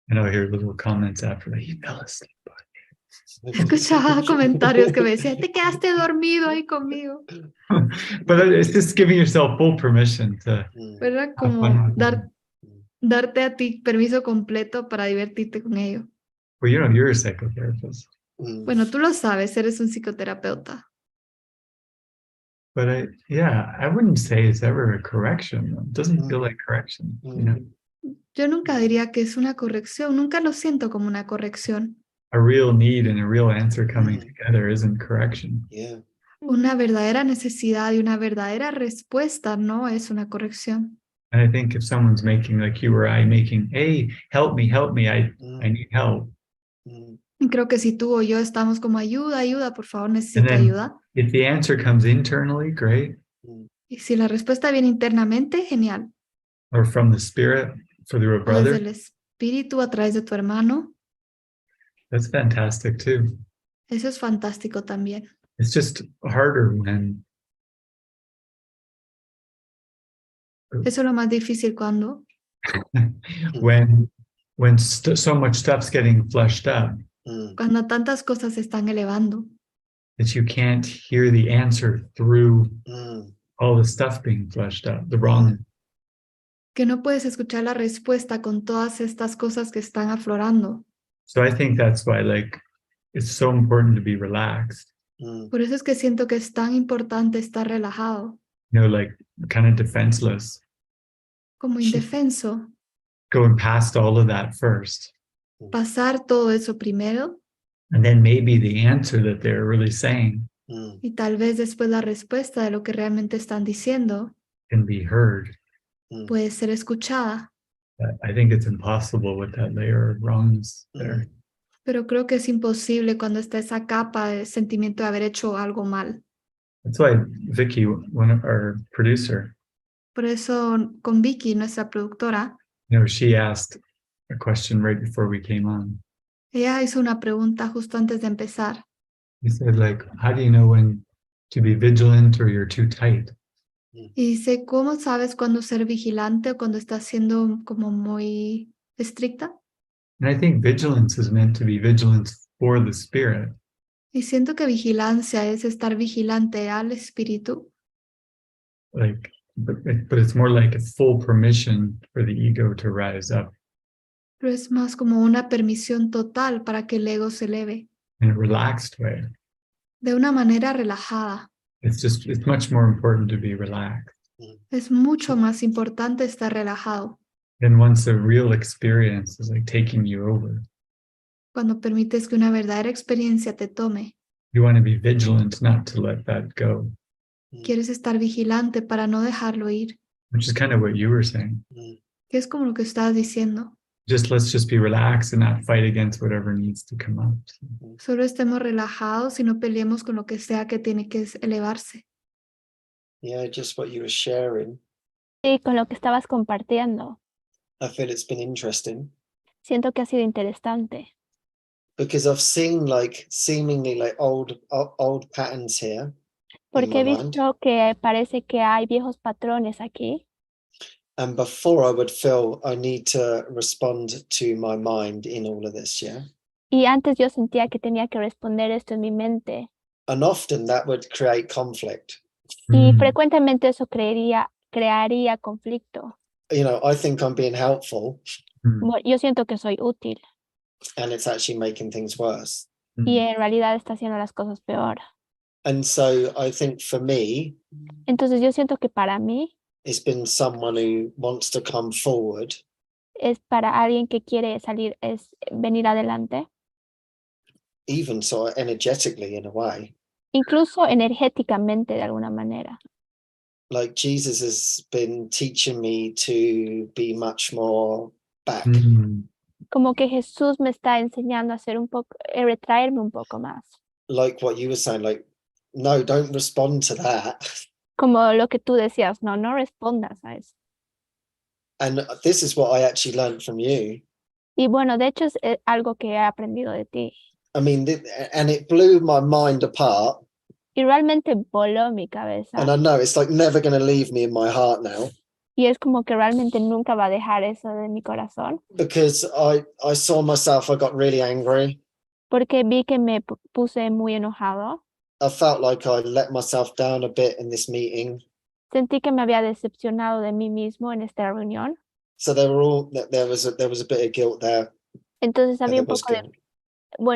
And I'll hear little comments after, like, he fell asleep. Escuchaba comentarios que me decían, te quedaste dormido ahí conmigo. But it's just giving yourself full permission to. Pero era como darte a ti permiso completo para divertirte con ello. Well, you know, you're a psychotherapist. Bueno, tú lo sabes, eres un psicoterapeuta. But I wouldn't say it's ever a correction. It doesn't feel like correction, you know? Yo nunca diría que es una corrección, nunca lo siento como una corrección. A real need and a real answer coming together isn't correction. Yeah. Una verdadera necesidad y una verdadera respuesta no es una corrección. And I think if someone's making, like you or I, making, hey, help me, I need help. Y creo que si tú o yo estamos como ayuda, por favor, And necesito then ayuda. if the answer comes internally, great. Y si la respuesta viene internamente, genial. or from the spirit through a o desde brother, el espíritu a través de tu hermano, that's fantastic too. eso es fantástico también. It's just harder when Eso es lo más difícil cuando so much stuff's getting fleshed up cuando tantas cosas se están elevando, that you can't hear the answer through Mm. all the stuff being fleshed up, the wrong. que no puedes escuchar la respuesta con todas estas cosas que están aflorando. So I think that's why it's so important to be relaxed, Mm. Por eso es que siento que es tan importante estar relajado, kind of defenseless, como indefenso, going past all of that first. pasar todo eso primero And then maybe the answer that they're really saying Mm. y tal vez después la respuesta de lo que realmente están diciendo can be heard. puede ser escuchada. But I think it's impossible with that layer of wrongness there. Pero creo que es imposible cuando está esa capa de sentimiento de haber hecho algo mal. That's why Vicky, our producer, Por eso con Vicky, nuestra productora, she asked a question right before we came on. ella hizo una pregunta justo antes de empezar. He said, how do you know when to be vigilant or you're too tight? Y dice, ¿cómo sabes cuándo ser vigilante o cuando estás siendo como muy estricta? And I think vigilance is meant to be vigilance for the spirit. Y siento que vigilancia es estar vigilante al espíritu, But it's more like a full permission for the ego to rise up pero es más como una permisión total para que el ego se eleve in a relaxed way. de una manera relajada. It's much more important to be relaxed. Es mucho más importante estar relajado And once a real experience is taking you over, cuando permites que una verdadera experiencia te tome. you want to be vigilant not to let that go, Quieres estar vigilante para no dejarlo ir, which is kind of what you were saying. que es como lo que estabas diciendo. Let's just be relaxed and not fight against whatever needs to come up. Solo estemos relajados y no peleemos con lo que sea que tiene que elevarse. Yeah, just what you were sharing. Sí, con lo que estabas compartiendo. I feel it's been interesting Siento que ha sido interesante. because I've seen seemingly old patterns here. Porque he visto que parece que hay viejos patrones aquí. And before I would feel I need to respond to my mind in all of this, yeah? Y antes yo sentía que tenía que responder esto en mi mente. And often that would create conflict. Y frecuentemente eso crearía conflicto. I think I'm being helpful. Yo siento que soy útil. And it's actually making things worse. Y en realidad está haciendo las cosas peor. And so I think for me, Entonces yo siento que para mí it's been someone who wants to come forward. Es para alguien que quiere venir adelante. Even so energetically in a way. Incluso energéticamente de alguna manera. Like Jesus has been teaching me to be much more back. Como que Jesús me está enseñando a retraerme un poco más. Like what you were saying, no, don't respond to that. Como lo que tú decías, no respondas a eso. And this is what I actually learned from you. Y bueno, de hecho es algo que he aprendido de ti. I mean, and it blew my mind apart. Y realmente voló mi cabeza. And I know it's never going to leave me in my heart now. Y es como que realmente nunca va a dejar eso de mi corazón. Because I saw myself, I got really angry. Porque vi que me puse muy enojado. I felt like I let myself down a bit in this meeting. Sentí que me había decepcionado de mí mismo en esta reunión. So there was a bit of guilt there. Entonces había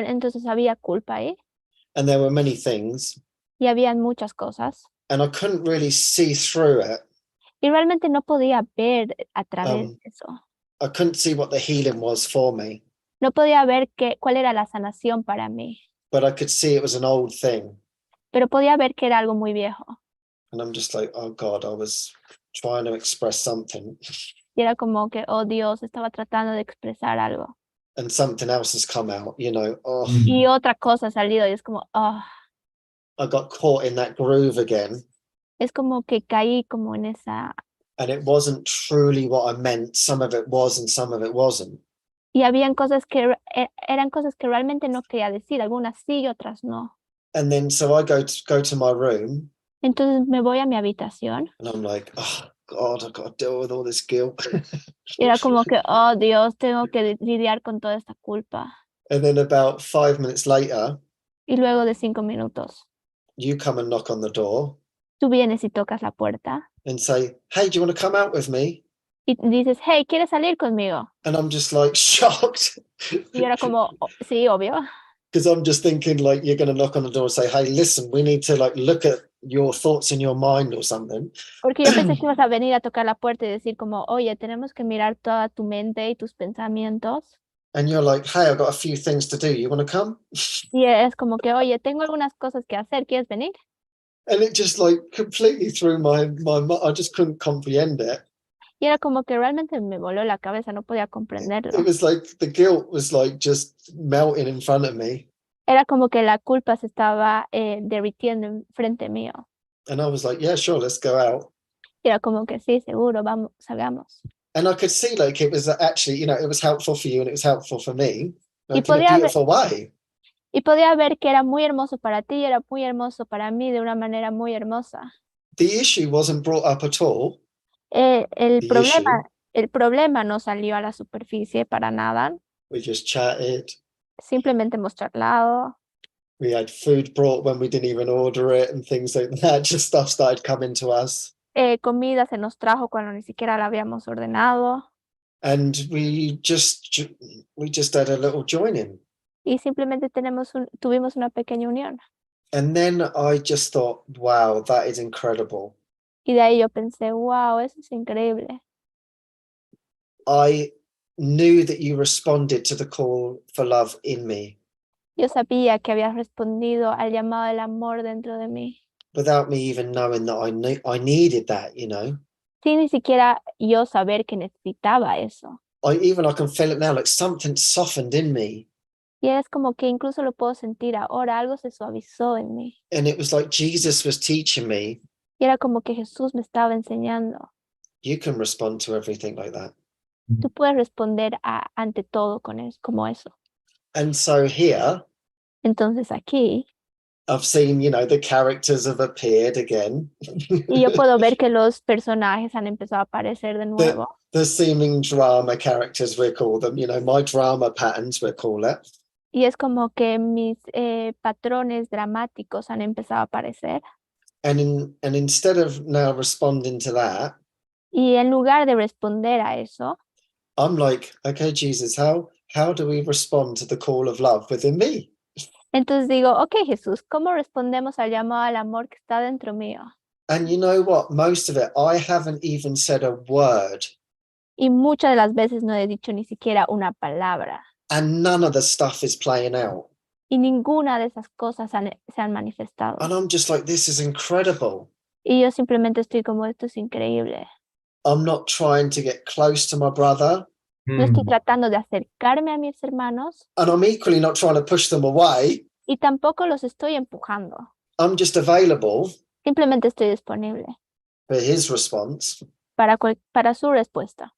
entonces había culpa ahí. And there were many things. Y habían muchas cosas. And I couldn't really see through it. Y realmente no podía ver a través de eso. I couldn't see what the healing was for me. No podía ver cuál era la sanación para mí. But I could see it was an old thing. Pero podía ver que era algo muy viejo. And I'm just oh God, I was trying to express something. Y era como que, oh Dios, estaba tratando de expresar algo. And something else has come out, Oh. Y otra cosa ha salido y es como, oh. I got caught in that groove again. Es como que caí como en esa And it wasn't truly what I meant. Some of it was and some of it wasn't. Y habían cosas que eran cosas que realmente no quería decir, algunas sí y otras no. And then so I go to my room. Entonces me voy a mi habitación. And I'm like, oh God, I've got to deal with all this guilt. Y era como que, oh Dios, tengo que lidiar con toda esta culpa. And then about 5 minutes later, Y luego de 5 minutos, you come and knock on the door tú vienes y tocas la puerta and say, hey, do you want to come out with me? y dices, hey, ¿quieres salir conmigo? And I'm just like shocked. Y era como, sí, obvio. Because I'm just thinking like you're going to knock on the door and say, hey, listen, we need to like look at your thoughts in your mind or something. Porque yo pensé que ibas a venir a tocar la puerta y decir como, oye, tenemos que mirar toda tu mente y tus pensamientos. And you're like, hey, I've got a few things to do. You want to come? Y es como que, oye, tengo algunas cosas que hacer, ¿quieres venir? And it just like completely threw my I just couldn't comprehend it. Y era como que realmente me voló la cabeza, no podía comprenderlo. It was like the guilt was like just melting in front of me. Era como que la culpa se estaba derritiendo en frente mío. And I was like, yeah, sure, let's go out. Y era como que sí, seguro, vamos, salgamos. And I could see like it was actually, you know, it was helpful for you and it was helpful for me, like Y in a beautiful way. Y podía ver que era muy hermoso para ti y era muy hermoso para mí de una manera muy hermosa. The issue wasn't brought up at all. El The problema no salió a la superficie para nada. We just chatted. Simplemente hemos charlado. We had food brought when we didn't even order it and things like that. Just stuff started coming to us. Comida se nos trajo cuando ni siquiera la habíamos ordenado. And we just had a little joining. Y simplemente tuvimos una pequeña unión. And then I just thought, wow, that is incredible. Y de ahí yo pensé, wow, eso es increíble. I knew that you responded to the call for love in me. Yo sabía que habías respondido al llamado del amor dentro de mí. Without me even knowing that I needed that, you know. Sin ni siquiera yo saber que necesitaba eso. I can feel it now, like something softened in me. Y es como que incluso lo puedo sentir ahora, algo se suavizó en mí. And it was like Jesus was teaching me. Y era como que Jesús me estaba enseñando. You can respond to everything like that. Tú puedes responder ante todo como eso. And so here, entonces aquí, I've seen, you know, the characters have appeared again. Y yo puedo ver que los personajes han empezado a aparecer de nuevo. The seeming drama characters, we call them, you know, my drama patterns, we call it. Y es como que mis patrones dramáticos han empezado a aparecer. And instead of now responding to that, y en lugar de responder a eso, I'm like, okay, Jesus, how do we respond to the call of love within me? Entonces digo, ok, Jesús, ¿cómo respondemos al llamado al amor que está dentro mío? And you know what? Most of it, I haven't even said a word. Y muchas de las veces no he dicho ni siquiera una palabra. And none of the stuff is playing out. Y ninguna de esas cosas se han manifestado. And I'm just like, this is incredible. Y yo simplemente estoy como, esto es increíble. I'm not trying to get close to my brother. No estoy tratando de acercarme a mis hermanos. And I'm equally not trying to push them away. Y tampoco los estoy empujando. I'm just available. Simplemente estoy disponible. For his response. Para su respuesta.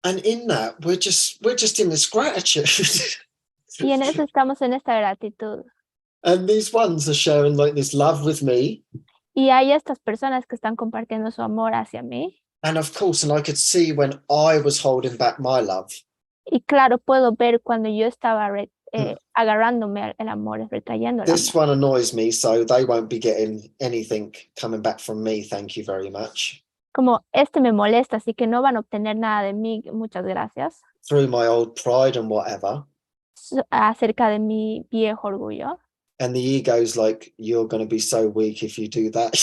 And in that, we're just in this gratitude. Y en eso estamos en esta gratitud. And these ones are sharing like this love with me. Y hay estas personas que están compartiendo su amor hacia mí. And of course, and I could see when I was holding back my love. Y claro, puedo ver cuando yo estaba agarrándome el amor, retrayendo el This amor. one annoys me, so they won't be getting anything coming back from me. Thank you very much. Como me molesta, así que no van a obtener nada de mí, muchas gracias. Through my old pride and whatever. Acerca de mi viejo orgullo. And the ego's like, you're going to be so weak if you do that.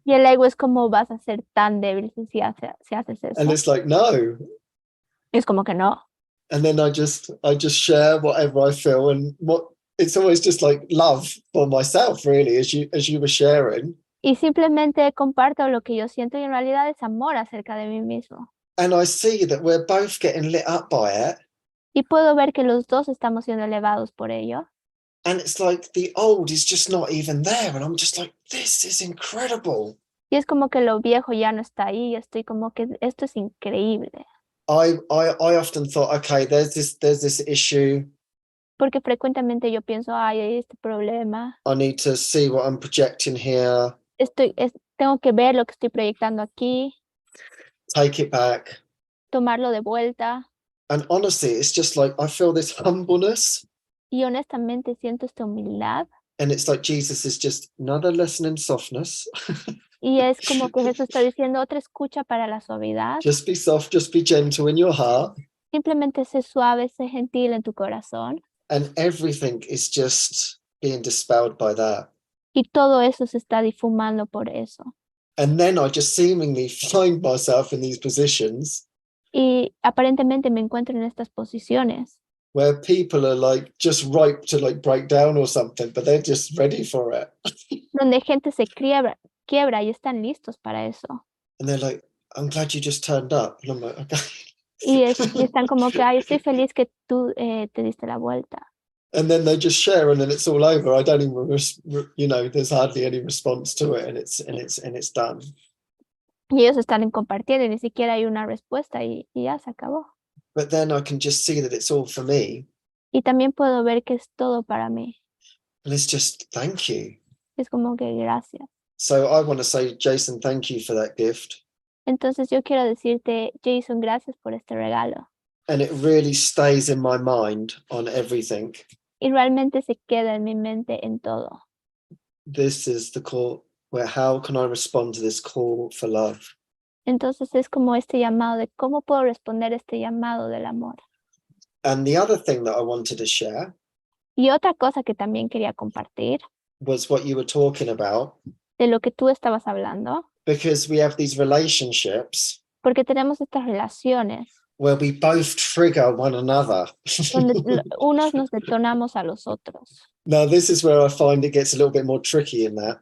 Y el ego es como, vas a ser tan débil si haces eso. And it's like, no. Es como que no. And then I just share whatever I feel, and it's always just like love for myself, really, as you were sharing. Y simplemente comparto lo que yo siento y en realidad es amor acerca de mí mismo. And I see that we're both getting lit up by it. Y puedo ver que los dos estamos siendo elevados por ello. And it's like the old is just not even there. And I'm just like, this is incredible. Y es como que lo viejo ya no está ahí. Estoy como que esto es increíble. I often thought, okay, there's this issue. Porque frecuentemente yo pienso, ay, hay este problema. I need to see what I'm projecting here. Tengo que ver lo que estoy proyectando aquí, Take it back. tomarlo de vuelta. And honestly, it's just like I feel this humbleness. Y honestamente siento esta humildad. And it's like Jesus is just another lesson in softness. Y es como que Jesús está diciendo otra escucha para la suavidad. Just be soft, just be gentle in your heart. Simplemente sé suave, sé gentil en tu corazón. And everything is just being dispelled by that. Y todo eso se está difumando por eso. And then I just seemingly find myself in these positions Y aparentemente me encuentro en estas posiciones where people are like just ripe to like break down or something, but they're just ready for it. donde gente se quiebra y están listos para eso. And they're like, I'm glad you just turned up. And I'm like, okay. Y están como que, ay, estoy feliz que tú te diste la vuelta. And then they just share, and then it's all over. I don't even, there's hardly any response to it, and it's done. Y ellos están compartiendo y ni siquiera hay una respuesta y ya se acabó. But then I can just see that it's all for me, Y también puedo ver que es todo para mí. and it's just thank you. Es como que gracias. So I want to say, Jason, thank you for that gift. Entonces yo quiero decirte, Jason, gracias por este regalo. And it really stays in my mind on everything. Y realmente se queda en mi mente en todo. This is the call where how can I respond to this call for love? Entonces es como este llamado de cómo puedo responder este llamado del amor. And the other thing that I wanted to share Y otra cosa que también quería compartir, was what you were talking about, de lo que tú estabas hablando, because we have these relationships porque tenemos estas relaciones where we both trigger one another. donde unos nos detonamos a los otros. Now, this is where I find it gets a little bit more tricky in that.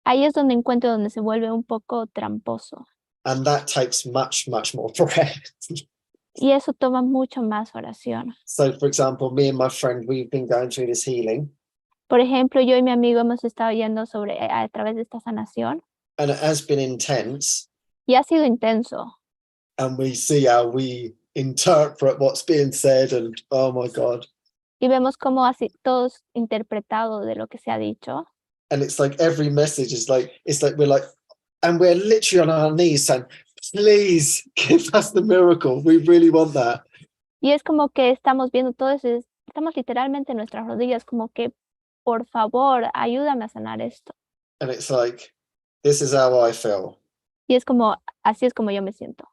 Ahí es donde encuentro donde se vuelve un poco tramposo. And that takes much, much more prayer. Y eso toma mucho más oración. So, for example, me and my friend, we've been going through this healing. Por ejemplo, yo y mi amigo hemos estado yendo a través de esta sanación And it has been intense. y ha sido intenso. And we see how we interpret what's being said. And oh my God. Y vemos cómo así todo es interpretado de lo que se ha dicho. And it's like every message is like, it's like we're like, and we're literally on our knees saying, please give us the miracle. We really want that. Y es como que estamos viendo todo eso, estamos literalmente en nuestras rodillas, como que, por favor, ayúdame a sanar esto. And it's like, this is how I feel. Y es como, así es como yo me siento.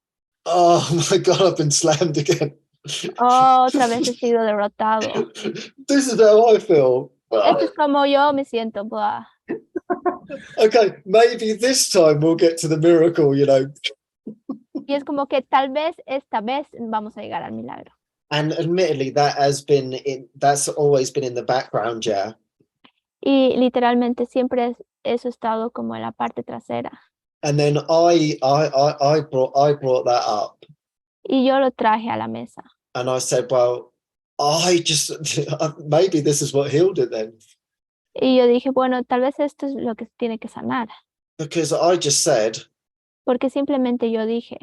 Oh my God, I've been slammed again. Oh, otra vez he sido derrotado. This is how I feel. Esto es como yo me siento. Buah. Okay, maybe this time we'll get to the miracle, Y es como que tal vez esta vez vamos a llegar al milagro. And admittedly, that's always been in the background, yeah. Y literalmente siempre eso ha estado como en la parte trasera. And then I brought that up. Y yo lo traje a la mesa. And I said, well, maybe this is what healed it then. Y yo dije, bueno, tal vez esto es lo que tiene que sanar. Because I just said, Porque simplemente yo dije,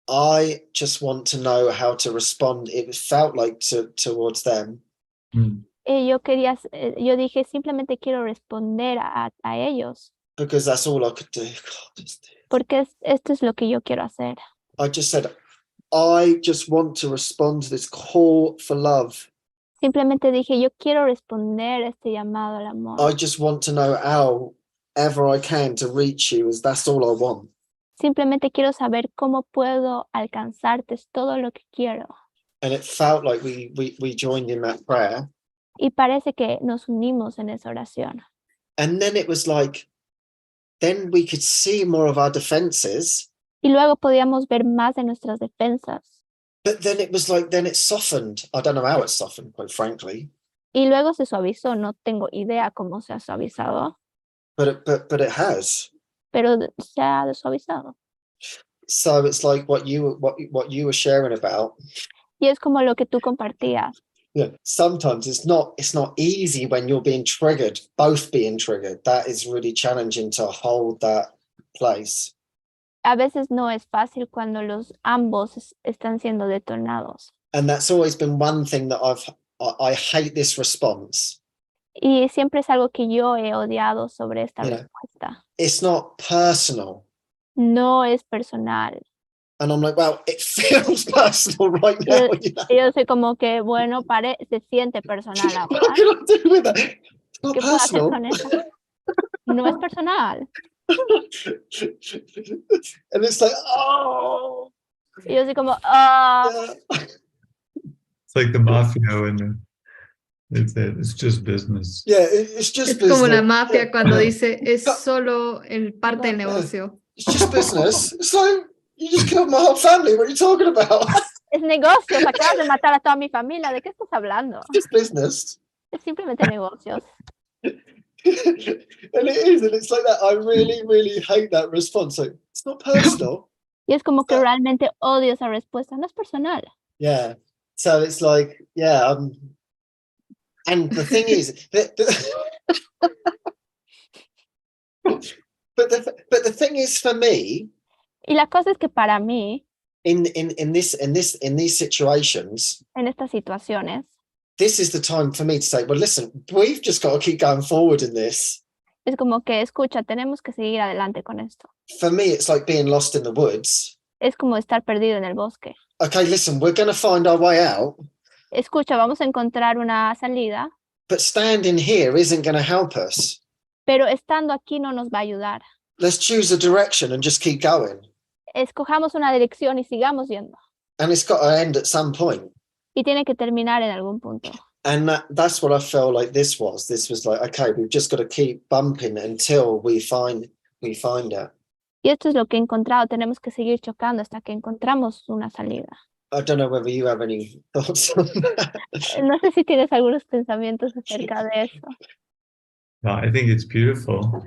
I just want to know how to respond. It felt like towards them. y yo dije, simplemente quiero responder a ellos. Because that's all I could do. God, Porque esto es lo que yo quiero hacer. I just said, I just want to respond to this call for love. Simplemente dije, yo quiero responder a este llamado al amor. I just want to know however I can to reach you, as that's all I want. Simplemente quiero saber cómo puedo alcanzarte, es todo lo que quiero. And it felt like we joined in that prayer. Y parece que nos unimos en esa oración. And then it was like, then we could see more of our defenses. Y luego podíamos ver más de nuestras defensas. But then it was like, then it softened. I don't know how it softened, quite frankly. Y luego se suavizó, no tengo idea cómo se ha suavizado. But it has. Pero se ha suavizado. So it's like what you were sharing about. Y es como lo que tú compartías. Yeah, sometimes it's not easy when you're being triggered, both being triggered. That is really challenging to hold that place. A veces no es fácil cuando los ambos están siendo detonados. And that's always been one thing that I hate this response. Y siempre es algo que yo he odiado sobre esta You know, respuesta. it's not personal. No es personal. And I'm like, well, it feels personal right now. You know? Y yo soy como que, bueno, se siente personal ahora. What can I do with that? It's not ¿Qué puedo hacer personal. con eso? No es personal. And it's like, oh. Y yo soy como, Yeah. It's like the mafia and it's just business. Yeah, it's just Es business. como la mafia Yeah. cuando dice es solo el parte del Yeah. negocio. It's just business. It's like, you just killed my whole family. What are you talking about? es negocios, acabas de matar a toda mi familia. ¿De qué estás hablando? It's just business. Es simplemente negocios. And it is, and it's like that. I really, really hate that response. Like, it's not personal. Y es como que realmente odio esa respuesta. No es personal. Yeah. So it's like, yeah. And the thing is, but the thing is, for me, Y la cosa es que para mí, in these situations, en estas situaciones, this is the time for me to say, well, listen, we've just got to keep going forward in this. es como que, escucha, tenemos que seguir adelante con esto. For me, it's like being lost in the woods. Es como estar perdido en el bosque. Okay, listen, we're going to find our way out, Escucha, vamos a encontrar una salida, but standing here isn't going to help us. pero estando aquí no nos va a ayudar. Let's choose a direction and just keep going. Escojamos una dirección y sigamos yendo. And it's got to end at some point. Y tiene que terminar en algún punto. And that's what I felt like this was. This was like, okay, we've just got to keep bumping until we find it. Y esto es lo que he encontrado. Tenemos que seguir chocando hasta que encontramos una salida. I don't know whether you have any thoughts on that. No sé si tienes algunos pensamientos acerca de eso. No, I think it's beautiful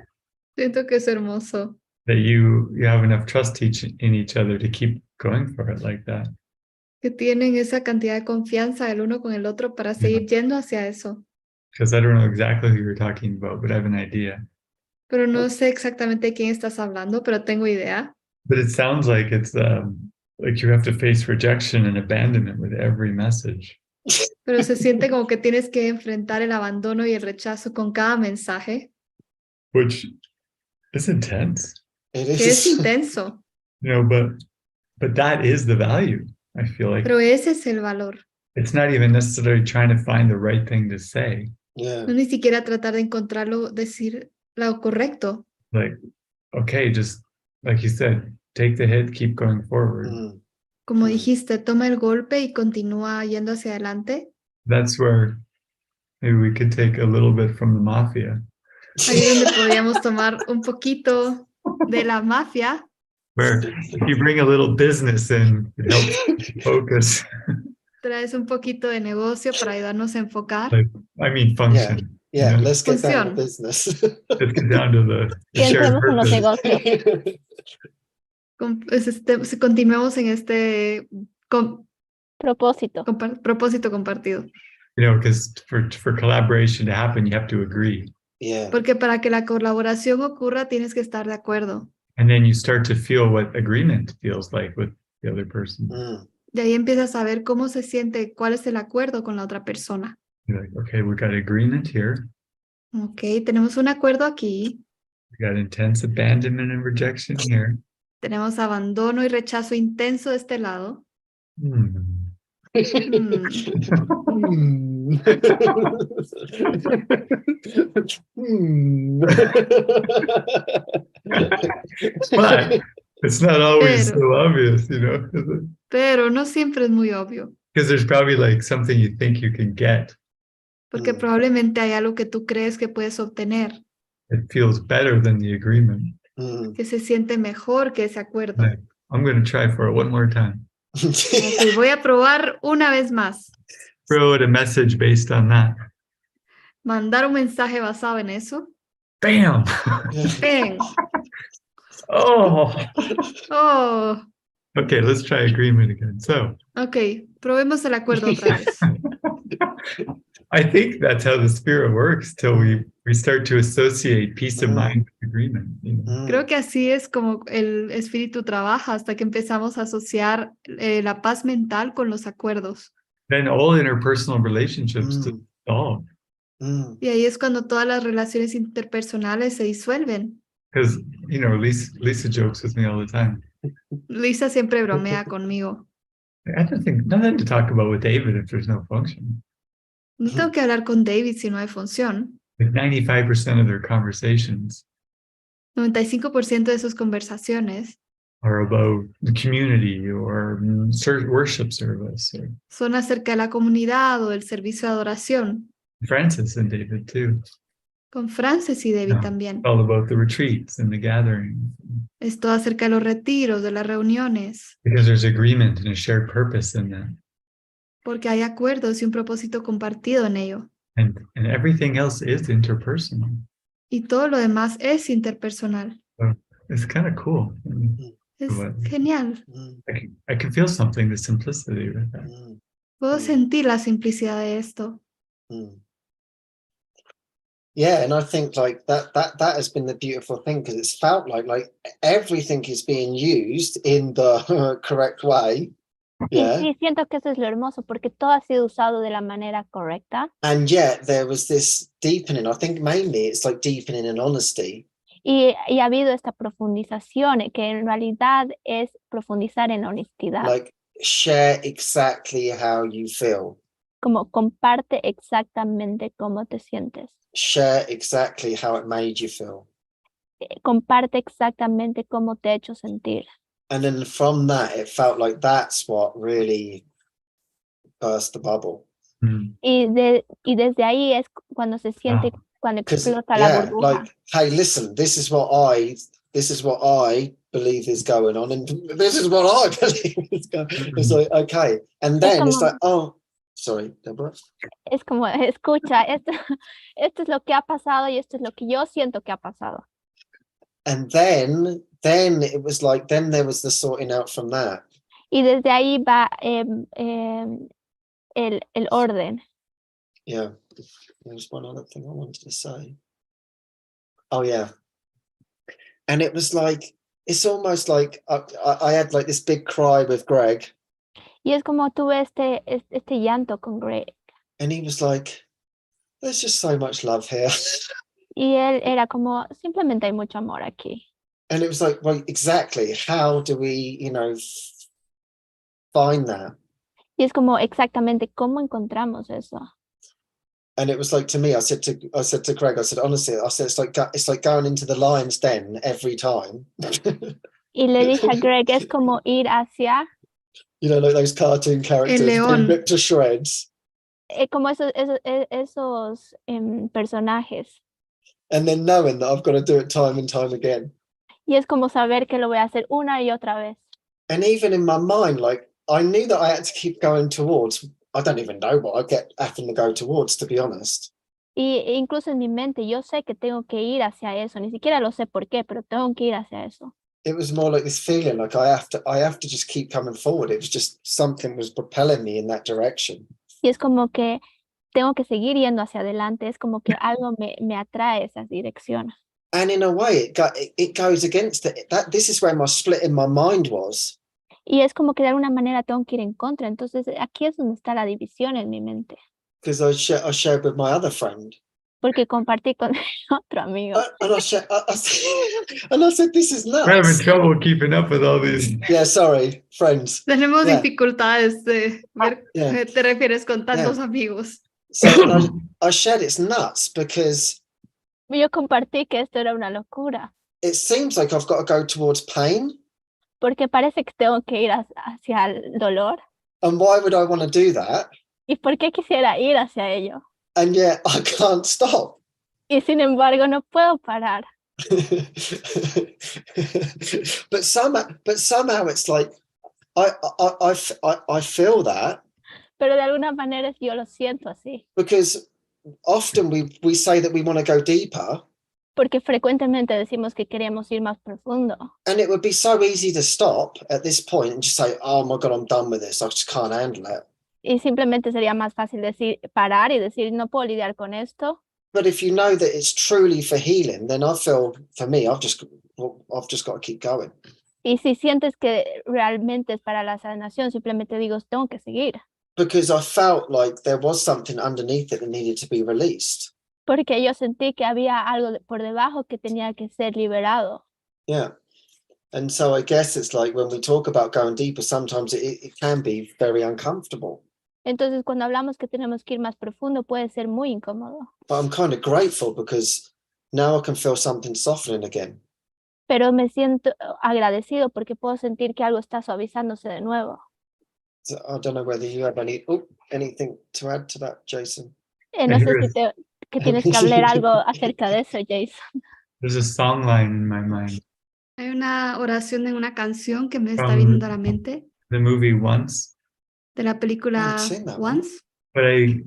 Siento que es hermoso. that you have enough trust in each other to keep going for it like that. Que tienen esa cantidad de confianza el uno con el otro para seguir yendo hacia eso. Because I don't know exactly who you're talking about, but I have an idea. Pero no sé exactamente de quién estás hablando, pero tengo idea. But it sounds like it's like you have to face rejection and abandonment with every message. Pero se siente como que tienes que enfrentar el abandono y el rechazo con cada mensaje, Which is intense, It que es is. intenso. you know, but that is the value. I feel like Pero ese es el valor. it's not even necessarily trying to find the right thing to say. Yeah. No ni siquiera tratar de encontrarlo, decir lo correcto. Like, okay, just like you said, take the hit, keep going forward. Mm. Como dijiste, toma el golpe y continúa yendo hacia adelante. That's where maybe we could take a little bit from the mafia, Ahí es donde podríamos tomar un poquito de la mafia. where if you bring a little business in, it helps focus. Traes un poquito de negocio para ayudarnos a enfocar. Like, I mean, function. Yeah, you know? let's get down to Función. business. Let's get down to the Y shared entremos en los purpose. negocios. Si continuemos en este Propósito. propósito compartido. You know, because for collaboration to happen, you have to agree. Yeah. Porque para que la colaboración ocurra tienes que estar de acuerdo. And then you start to feel what agreement feels like with the other person. Mm. De ahí empiezas a ver cómo se siente, cuál es el acuerdo con la otra persona. You're like, okay, we got agreement here. Ok, tenemos un acuerdo aquí. We got intense abandonment and rejection here. Tenemos abandono y rechazo intenso de este lado. Hmm. Mm, Hmm. But it's not always Pero- so obvious, you know, because Pero no siempre es muy obvio, there's probably like something you think you can get. porque Mm. probablemente hay algo que tú crees que puedes obtener, It feels better than the agreement. Mm. que se siente mejor que ese acuerdo. Like, I'm going to try for it one more time. Ok, voy a probar una vez más. Throw it a message based on that. Mandar un mensaje basado en eso. Bam! Ven. Oh, Oh, okay, let's try agreement again. So ok, probemos el acuerdo otra vez. I think that's how the spirit works till we start to associate peace of mind with agreement. You know? Creo que así es como el espíritu trabaja hasta que empezamos a asociar la paz mental con los acuerdos. Then all interpersonal relationships dissolve. Y ahí es cuando todas las relaciones interpersonales se disuelven. Because, you know, Lisa jokes with me all the time. Lisa siempre bromea conmigo. I don't think, nothing to talk about with David if there's no function. No tengo que hablar con David si no hay función. Like 95% of their conversations 95% de sus conversaciones are about the community or worship service. Or son acerca de la comunidad o el servicio de adoración. Francis and David too. Con Frances y David también. All about the retreats and the gatherings. Es todo acerca de los retiros, de las reuniones. Because there's agreement and a shared purpose in that. Porque hay acuerdos y un propósito compartido en ello. And everything else is interpersonal. Y todo lo demás es interpersonal. So it's kind of cool. Es genial. I can feel something, the simplicity with that. Puedo sentir la simplicidad de esto. Yeah, and I think like that has been the beautiful thing, because it's felt like everything is being used in the correct way. Yeah. Sí, siento que eso es lo hermoso, porque todo ha sido usado de la manera correcta. And yet there was this deepening. I think mainly it's like deepening in honesty. Y ha habido esta profundización, que en realidad es profundizar en honestidad. Like share exactly how you feel. Como comparte exactamente cómo te sientes. Share exactly how it made you feel. Comparte exactamente cómo te ha hecho sentir. And then from that, it felt like that's what really burst the bubble. Y desde ahí es cuando se siente, cuando explota la burbuja. Like, hey, listen, this is what I believe is going on, and this is what I believe is going on. It's like, okay. And then it's like, oh, sorry, Deborah. Es como, escucha, esto es lo que ha pasado y esto es lo que yo siento que ha pasado. And then it was like, then there was the sorting out from that. Y desde ahí va el orden. Yeah. There's one other thing I wanted to say. Oh, yeah. And it was like, it's almost like I had like this big cry with Greg. Y es como tuve este llanto con Greg. And he was like, there's just so much love here. Y él era como, simplemente hay mucho amor aquí. And it was like, well, exactly. How do we, find that? Y es como exactamente cómo encontramos eso. And it was like, to me, I said to Greg, I said, honestly, it's like going into the lion's den every time. Y le dije a Greg, es como ir hacia, like those cartoon characters being ripped to shreds. Como esos personajes. And then knowing that I've got to do it time and time again. Y es como saber que lo voy a hacer una y otra vez. And even in my mind, like, I knew that I had to keep going towards. I don't even know what I get having to go towards, to be honest. Y incluso en mi mente, yo sé que tengo que ir hacia eso. Ni siquiera lo sé por qué, pero tengo que ir hacia eso. It was more like this feeling like I have to just keep coming forward. It was just something was propelling me in that direction. Y es como que tengo que seguir yendo hacia adelante. Es como que algo me atrae esa dirección. And in a way, it goes against it. This is where my split in my mind was. Y es como que de alguna manera tengo que ir en contra. Entonces aquí es donde está la división en mi mente. Because I shared with my other friend. Porque compartí con otro amigo. And I said, this is nuts. We're having trouble keeping up with all these. Yeah, sorry, friends. Tenemos dificultades de ver qué te refieres con tantos amigos. So I shared it's nuts because yo compartí que esto era una locura. It seems like I've got to go towards pain. Porque parece que tengo que ir hacia el dolor. And why would I want to do that? ¿Y por qué quisiera ir hacia ello? And yet I can't stop. Y sin embargo no puedo parar. but somehow it's like I feel that. Pero de alguna manera yo lo siento así. Because often we say that we want to go deeper. Porque frecuentemente decimos que queremos ir más profundo. And it would be so easy to stop at this point and just say, oh my God, I'm done with this. I just can't handle it. Y simplemente sería más fácil parar y decir, no puedo lidiar con esto. But if you know that it's truly for healing, then I feel, for me, I've just got to keep going. Y si sientes que realmente es para la sanación, simplemente digo, tengo que seguir. Because I felt like there was something underneath it that needed to be released. Porque yo sentí que había algo por debajo que tenía que ser liberado. Yeah. And so I guess it's like when we talk about going deeper, sometimes it can be very uncomfortable. Entonces, cuando hablamos que tenemos que ir más profundo, puede ser muy incómodo. But I'm kind of grateful because now I can feel something softening again. Pero me siento agradecido porque puedo sentir que algo está suavizándose de nuevo. So I don't know whether you have anything to add to that, Jason. No sé si que tienes que hablar algo acerca de eso, Jason. There's a song line in my mind. Hay una oración en una canción que me está viniendo a la mente. The movie Once. De la película Once. But I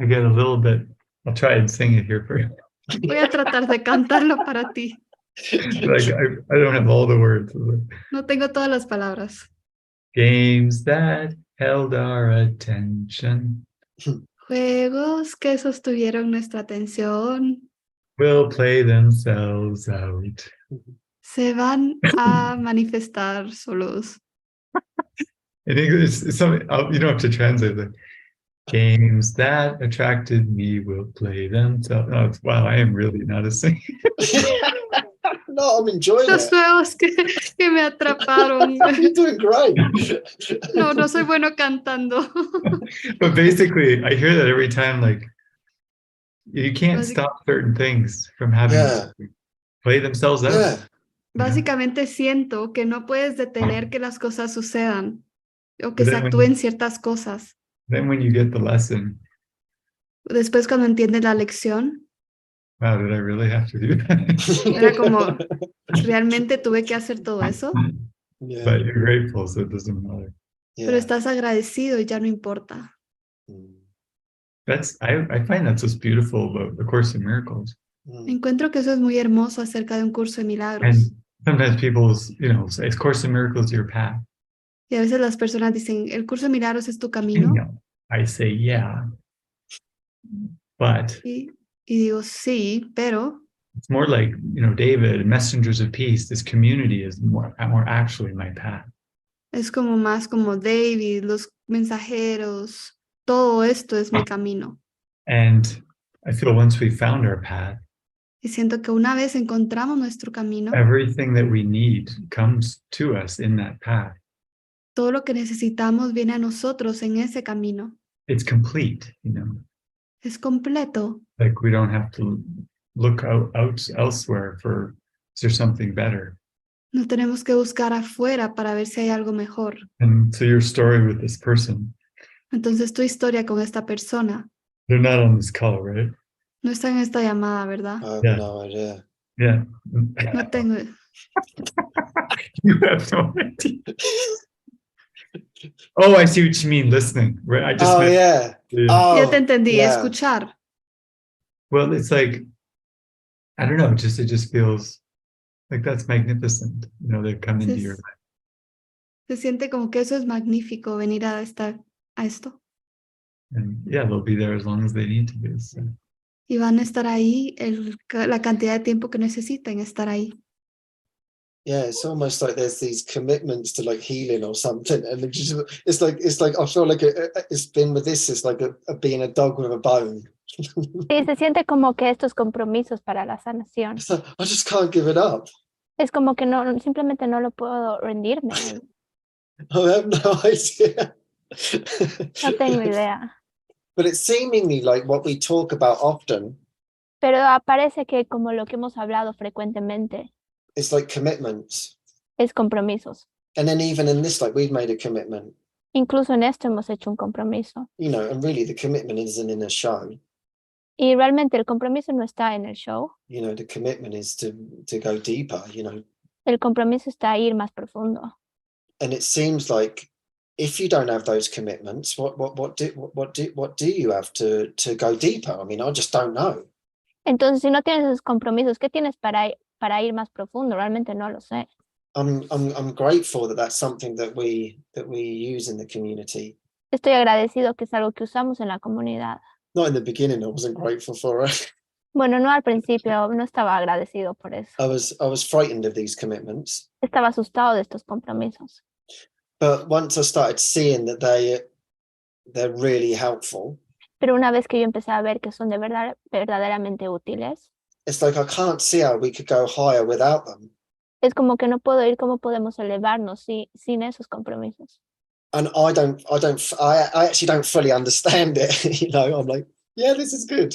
get a little bit, I'll try and sing it here for you. Voy a tratar de cantarlo para ti. Like, I don't have all the words. No tengo todas las palabras. Games that held our attention. Juegos que sostuvieron nuestra atención. Will play themselves out. Se van a manifestar solos. In English, you don't have to translate it. Games that attracted me will play themselves. Oh, wow, I am really not a singer. No, I'm enjoying Los it. juegos que me atraparon. You're doing great. No soy bueno cantando. But basically, I hear that every time, like, you can't stop certain things from having to play themselves out. Yeah. Básicamente siento que no puedes detener que las cosas sucedan o que se actúen ciertas cosas. Then when you get the lesson, Después cuando entiendes la lección, wow, did I really have to do that? era como, ¿realmente tuve que hacer todo eso? Yeah. But you're grateful, so it doesn't matter. Pero estás agradecido y ya no importa. I find that's what's beautiful about the Course in Miracles. Encuentro que eso es muy hermoso acerca de un curso de milagros. And sometimes people, say, Course in Miracles your path. Y a veces las personas dicen, ¿el curso de milagros es tu camino? I say, yeah. But Y digo, sí, pero it's more like, David, messengers of peace, this community is more actually my path. es como más como David, los mensajeros, todo esto es mi camino. And I feel once we found our path, Y siento que una vez encontramos nuestro camino, everything that we need comes to us in that path. todo lo que necesitamos viene a nosotros en ese camino. It's complete, Es completo. Like we don't have to look out elsewhere for, is there something better? No tenemos que buscar afuera para ver si hay algo mejor. And so your story with this person, Entonces tu historia con esta persona they're not on this call, right? no está en esta llamada, ¿verdad? I have no idea. Yeah. No tengo. You have no idea. Oh, I see what you mean, listening. Right? I just meant, yeah. Oh, Ya te entendí, yeah. escuchar. well, it's like, I don't know, it just feels like that's magnificent. They come into your life. Se siente como que eso es magnífico, venir a estar a esto. And yeah, they'll be there as long as they need to be. So. Y van a estar ahí la cantidad de tiempo que necesiten estar ahí. Yeah, it's almost like there's these commitments to like healing or something, and it's like I feel like it's been with this. It's like being a dog with a bone. Sí, se siente como que estos compromisos para la sanación. So I just can't give it up. Es como que simplemente no lo puedo rendirme. I have no idea. No tengo idea. But it's seemingly like what we talk about often. Pero aparece que como lo que hemos hablado frecuentemente. It's like commitments. Es compromisos. And then even in this, like we've made a commitment. Incluso en esto hemos hecho un compromiso. And really the commitment isn't in a show. Y realmente el compromiso no está en el show. The commitment is to go deeper, El compromiso está a ir más profundo. And it seems like if you don't have those commitments, what do you have to go deeper? I mean, I just don't know. Entonces, si no tienes esos compromisos, ¿qué tienes para ir más profundo? Realmente no lo sé. I'm grateful that that's something that we use in the community. Estoy agradecido que es algo que usamos en la comunidad. Not in the beginning, I wasn't grateful for it. Bueno, no al principio, no estaba agradecido por eso. I was frightened of these commitments. Estaba asustado de estos compromisos. But once I started seeing that they're really helpful, Pero una vez que yo empecé a ver que son de verdad, verdaderamente útiles, it's like I can't see how we could go higher without them. es como que no puedo ir cómo podemos elevarnos sin esos compromisos. And I actually don't fully understand it. You know, I'm like, yeah, this is good.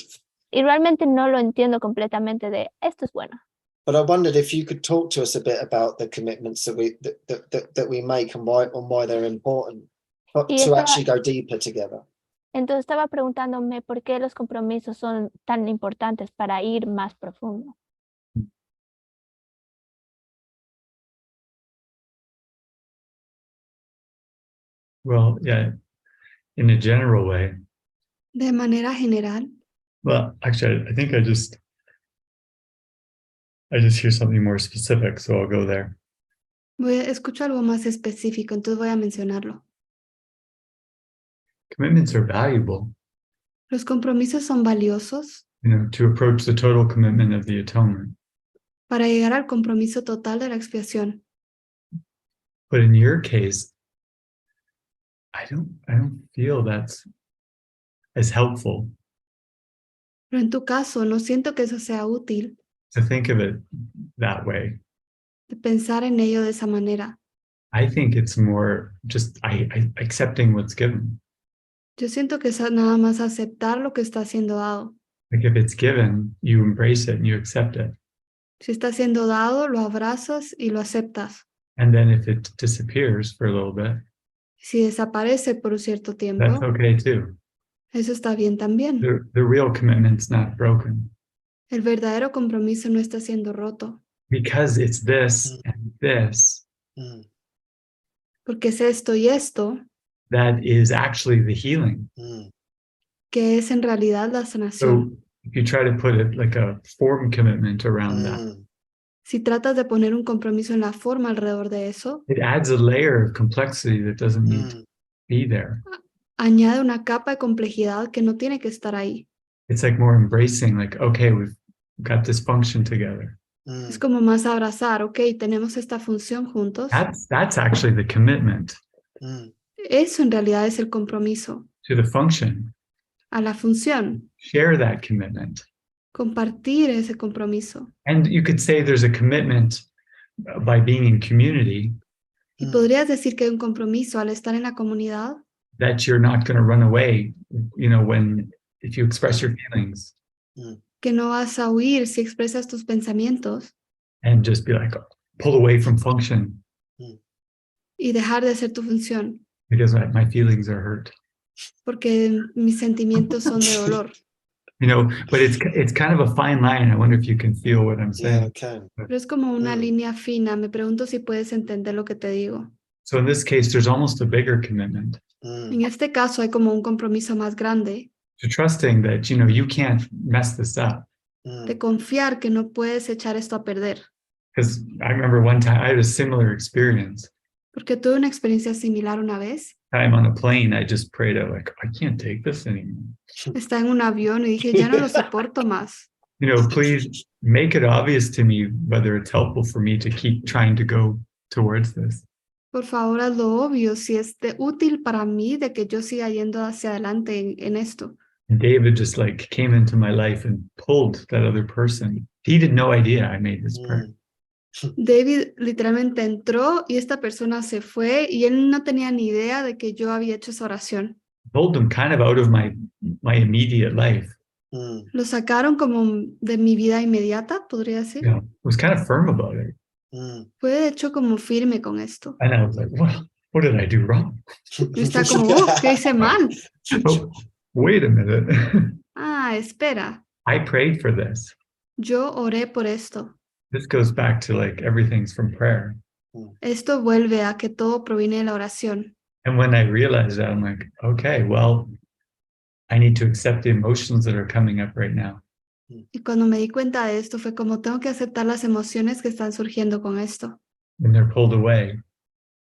Y realmente no lo entiendo completamente de esto es bueno. But I wondered if you could talk to us a bit about the commitments that we make and why they're important, but Y to estaba, actually go deeper together. entonces estaba preguntándome por qué los compromisos son tan importantes para ir más profundo. Well, yeah, in a general way. De manera general, Well, actually, I think I just hear something more specific, so I'll go there. escucho algo más específico, entonces voy a mencionarlo. Commitments are valuable, Los compromisos son valiosos to approach the total commitment of the atonement. para llegar al compromiso total de la expiación. But in your case, I don't feel that's as helpful Pero en tu caso, no siento que eso sea útil to think of it that way. de pensar en ello de esa manera. I think it's more just I accepting what's given. Yo siento que es nada más aceptar lo que está siendo dado. Like if it's given, you embrace it and you accept it. Si está siendo dado, lo abrazas y lo aceptas. And then if it disappears for a little bit, Si desaparece por un cierto tiempo, that's okay too. eso está bien también. The real commitment's not broken El verdadero compromiso no está siendo roto, because it's this and this Mm, porque es esto y esto that is actually the healing. mm, que es en realidad la So sanación. if you try to put it like a form commitment around that, mm, Si tratas de poner un compromiso en la forma alrededor de eso, it adds a layer of complexity that doesn't need to mm. be there. añade una capa de complejidad que no tiene que estar ahí. It's like more embracing, like, okay, we've got this function together. Es como más abrazar, ok, tenemos esta función juntos. That's actually the commitment Mm, Eso en realidad es el compromiso. to the function. A la función, Share that commitment. compartir ese compromiso. And you could say there's a commitment by being in community Y mm, podrías decir que hay un compromiso al estar en la comunidad, that you're not going to run away, if you express your feelings que no vas a huir si expresas tus pensamientos and just be like, pull away from function y dejar de hacer tu función, because my feelings are hurt. porque mis sentimientos son de dolor. But it's kind of a fine line. I wonder if you can feel what I'm yeah, saying. I can. Pero es como una Mm. línea fina. Me pregunto si puedes entender lo que te digo. So in this case, there's almost a bigger commitment Mm, En este caso hay como un compromiso más grande to trusting that, you can't mess this up. de mm, confiar que no puedes echar esto a perder. Because I remember one time I had a similar experience. Porque tuve una experiencia similar una vez. I'm on a plane, I just prayed out like, I can't take this anymore. Estaba en un avión y dije, ya no lo soporto más. Please make it obvious to me whether it's helpful for me to keep trying to go towards this. Por favor, haz lo obvio, si es útil para mí de que yo siga yendo hacia adelante en esto. And David just like came into my life and pulled that other person. He had no idea I made this prayer. mm, David literalmente entró y esta persona se fue y él no tenía ni idea de que yo había hecho esa oración. Pulled him kind of out of my immediate life. Lo sacaron como de mi vida inmediata, podría decir. Was kind of firm about it. mm. Fue de hecho como firme con esto. And I was like, what did I do wrong? Y está como, ¿qué hice mal? Oh, wait a minute. Ah, espera, I prayed for this. yo oré por esto. This goes back to like everything's from prayer. Esto vuelve a que todo proviene de la oración. And when I realized that, I'm like, okay, well, I need to accept the emotions that are coming up right now. Y cuando me di cuenta de esto fue como tengo que aceptar las emociones que están surgiendo con esto. When they're pulled away.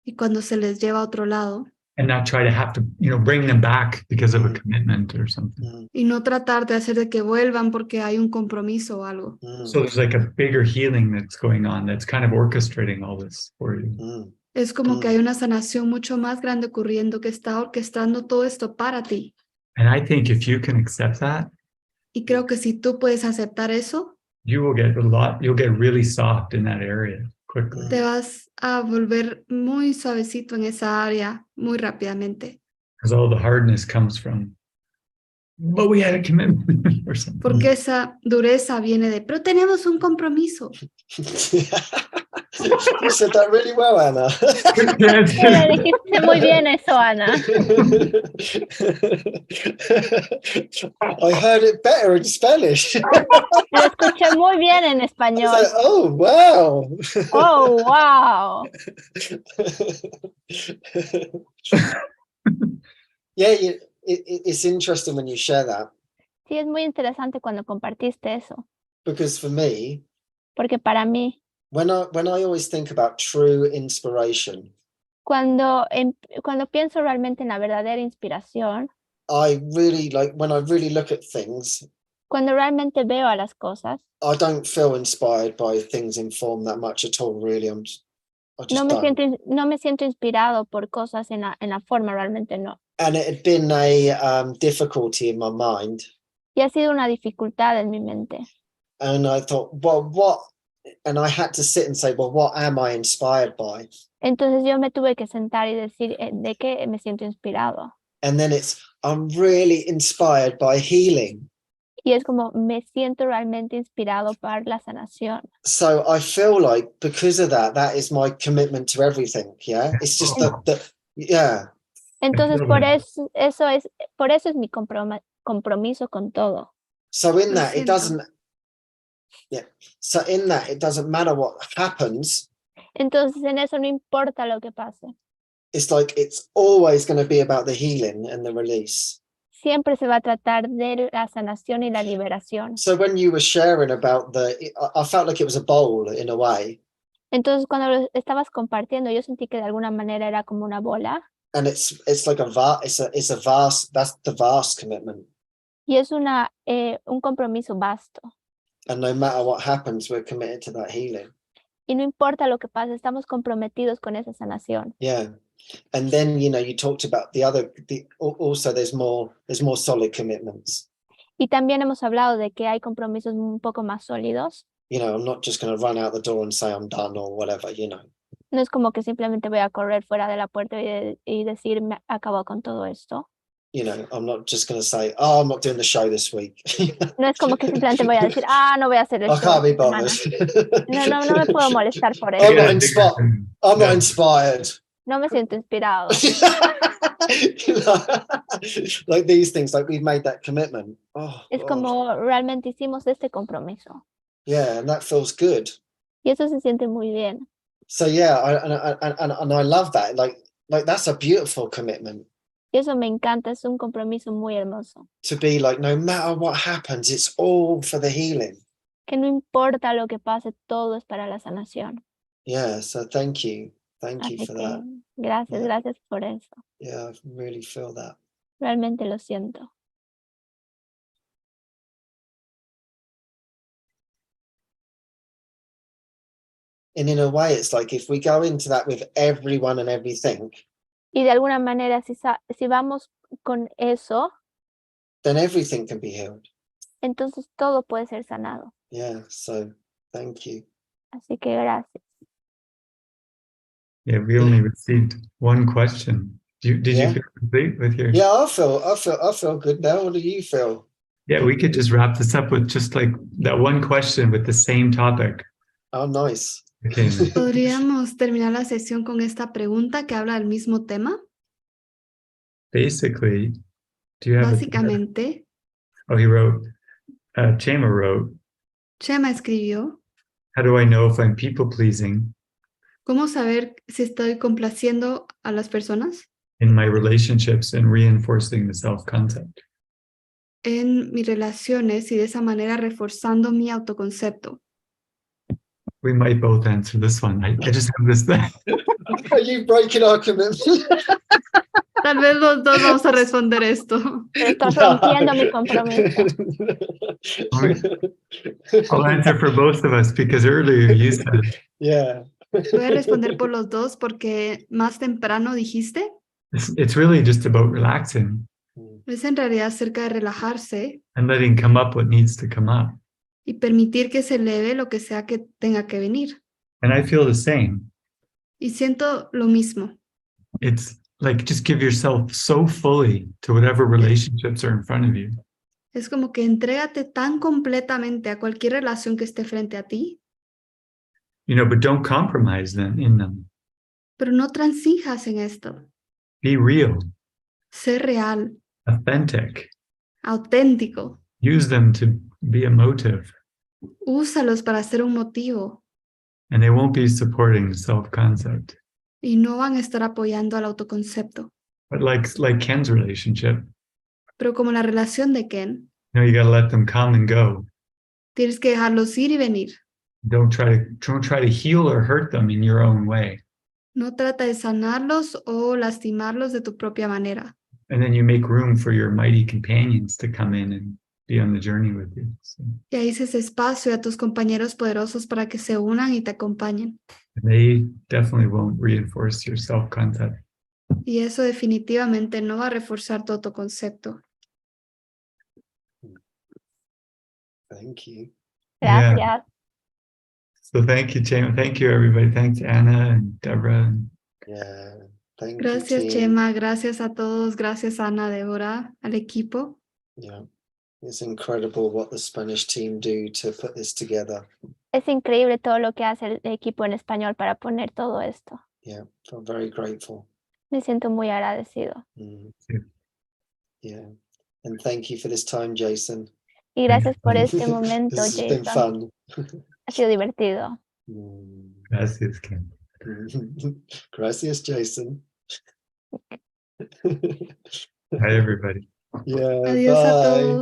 Y cuando se les lleva a otro lado. and not try to have to, bring them back because of a commitment or something. Y no tratar de hacer de que vuelvan porque hay un compromiso o algo. So there's like a bigger healing that's going on that's kind of orchestrating all this for you. Es como que hay una sanación mucho más grande ocurriendo que está orquestando todo esto para ti. And I think if you can accept that, Y creo que si tú puedes aceptar eso, you'll get really soft in that area quickly. te vas a volver muy suavecito en esa área muy rápidamente. Because all the hardness comes from, but we had a commitment or something. Porque esa dureza viene de, pero tenemos un compromiso. You said that really well, Anna. Le dijiste muy bien eso, Ana. I heard it better in Spanish. Lo escuché muy bien en I was español. like, oh, wow. Oh, wow. Yeah, it's interesting when you share that, Sí, es muy interesante cuando compartiste eso, because for me, porque para mí, when I always think about true inspiration, cuando pienso realmente en la verdadera inspiración, I really like, when I really look at things, cuando realmente veo a las cosas, I don't feel inspired by things in form that much at all, really. I just no me siento inspirado por cosas en la forma, realmente no. And it had been a difficulty in my mind. Y ha sido una dificultad en mi mente. And I thought, well, what? And I had to sit and say, well, what am I inspired by? Entonces yo me tuve que sentar y decir de qué me siento inspirado. And then I'm really inspired by healing. Y es como me siento realmente inspirado para la sanación. So I feel like because of that is my commitment to everything. Yeah, it's just that yeah. Entonces por eso es mi compromiso con todo. So in Lo that it siento. doesn't. Yeah. So in that it doesn't matter what happens. Entonces en eso no importa lo que pase. It's like it's always going to be about the healing and the release. Siempre se va a tratar de la sanación y la liberación. So when you were sharing about I felt like it was a bowl in a way. Entonces cuando lo estabas compartiendo, yo sentí que de alguna manera era como una bola. And it's like it's a vast, that's the vast commitment. Y es un compromiso vasto. And no matter what happens, we're committed to that healing. Y no importa lo que pase, estamos comprometidos con esa sanación. Yeah. And then, you talked about also there's more solid commitments. Y también hemos hablado de que hay compromisos un poco más sólidos. I'm not just going to run out the door and say I'm done or whatever, No es como que simplemente voy a correr fuera de la puerta y decir me acabo con todo esto. I'm not just going to say, oh, I'm not doing the show this week. No es como que simplemente voy a decir, no voy a hacer el I show can't be esta bothered. semana. No me puedo molestar por I'm eso. not inspired. No me siento inspirado. Like these things, like we've made that commitment. Oh, Es God. como realmente hicimos este compromiso. Yeah, and that feels good. Y eso se siente muy bien. So yeah, and I love that. Like that's a beautiful commitment. Y eso me encanta, es un compromiso muy hermoso. To be like, no matter what happens, it's all for the healing. Que no importa lo que pase, todo es para la sanación. Yeah, so thank you. Thank you Así for que that. gracias, Yeah. gracias por eso. Yeah, I really feel that. Realmente lo siento. And in a way, it's like if we go into that with everyone and everything, Y de alguna manera, si vamos con eso, then everything can be healed. entonces todo puede ser sanado. Yeah, so thank you. Así que gracias. Yeah, we only received one question. Did Yeah. you feel complete with your? Yeah, I feel good now. What do you feel? Yeah, we could just wrap this up with just like that one question with the same topic. Oh, nice. Okay. ¿Podríamos terminar la sesión con esta pregunta que habla del mismo tema? Basically, do you have? Básicamente, He wrote. Chema wrote. Chema escribió, How do I know if I'm people pleasing ¿cómo saber si estoy complaciendo a las personas in my relationships and reinforcing the self-concept? en mis relaciones y de esa manera reforzando mi autoconcepto? We might both answer this one. I just have this thing. Are you breaking our commitment? Tal vez los dos vamos a responder esto. Pero estás rompiendo mi compromiso. I'll answer for both of us because earlier you said Yeah. Voy a responder por los dos porque más temprano dijiste, it's really just about relaxing es en realidad acerca de relajarse and letting come up what needs to come up. y permitir que se eleve lo que sea que tenga que venir. And I feel the same. Y siento lo mismo. It's like just give yourself so fully to whatever relationships are in front of you. Es como que entrégate tan completamente a cualquier relación que esté frente a ti, But don't compromise in them. pero no transijas en esto. Be real, Sé real, authentic. auténtico. Use them to be a motive, Úsalos para ser un motivo and they won't be supporting self-concept. y no van a estar apoyando al autoconcepto. But like Ken's relationship, Pero como la relación de Ken, you got to let them come and go. tienes que dejarlos ir y venir. Don't try to heal or hurt them in your own way. No trata de sanarlos o lastimarlos de tu propia manera. And then you make room for your mighty companions to come in and be on the journey with you. So, Y ahí dices espacio a tus compañeros poderosos para que se unan y te acompañen. they definitely won't reinforce your self-concept. Y eso definitivamente no va a reforzar tu autoconcepto. Thank you. Gracias. Yeah. So thank you, Chema. Thank you, everybody. Thanks, Anna and Deborah. Yeah. Thank Gracias, you, team. Chema. Gracias a todos. Gracias, Ana, Débora, al equipo. Yeah. It's incredible what the Spanish team do to put this together. Es increíble todo lo que hace el equipo en español para poner todo esto. Yeah. I'm very grateful. Me siento muy agradecido. Yeah. And thank you for this time, Jason. Y gracias por este This momento, has been Jason. fun. Ha sido divertido. Gracias, Ken. Gracias, Jason. Hi, everybody. Yeah. Adiós a Bye. todos.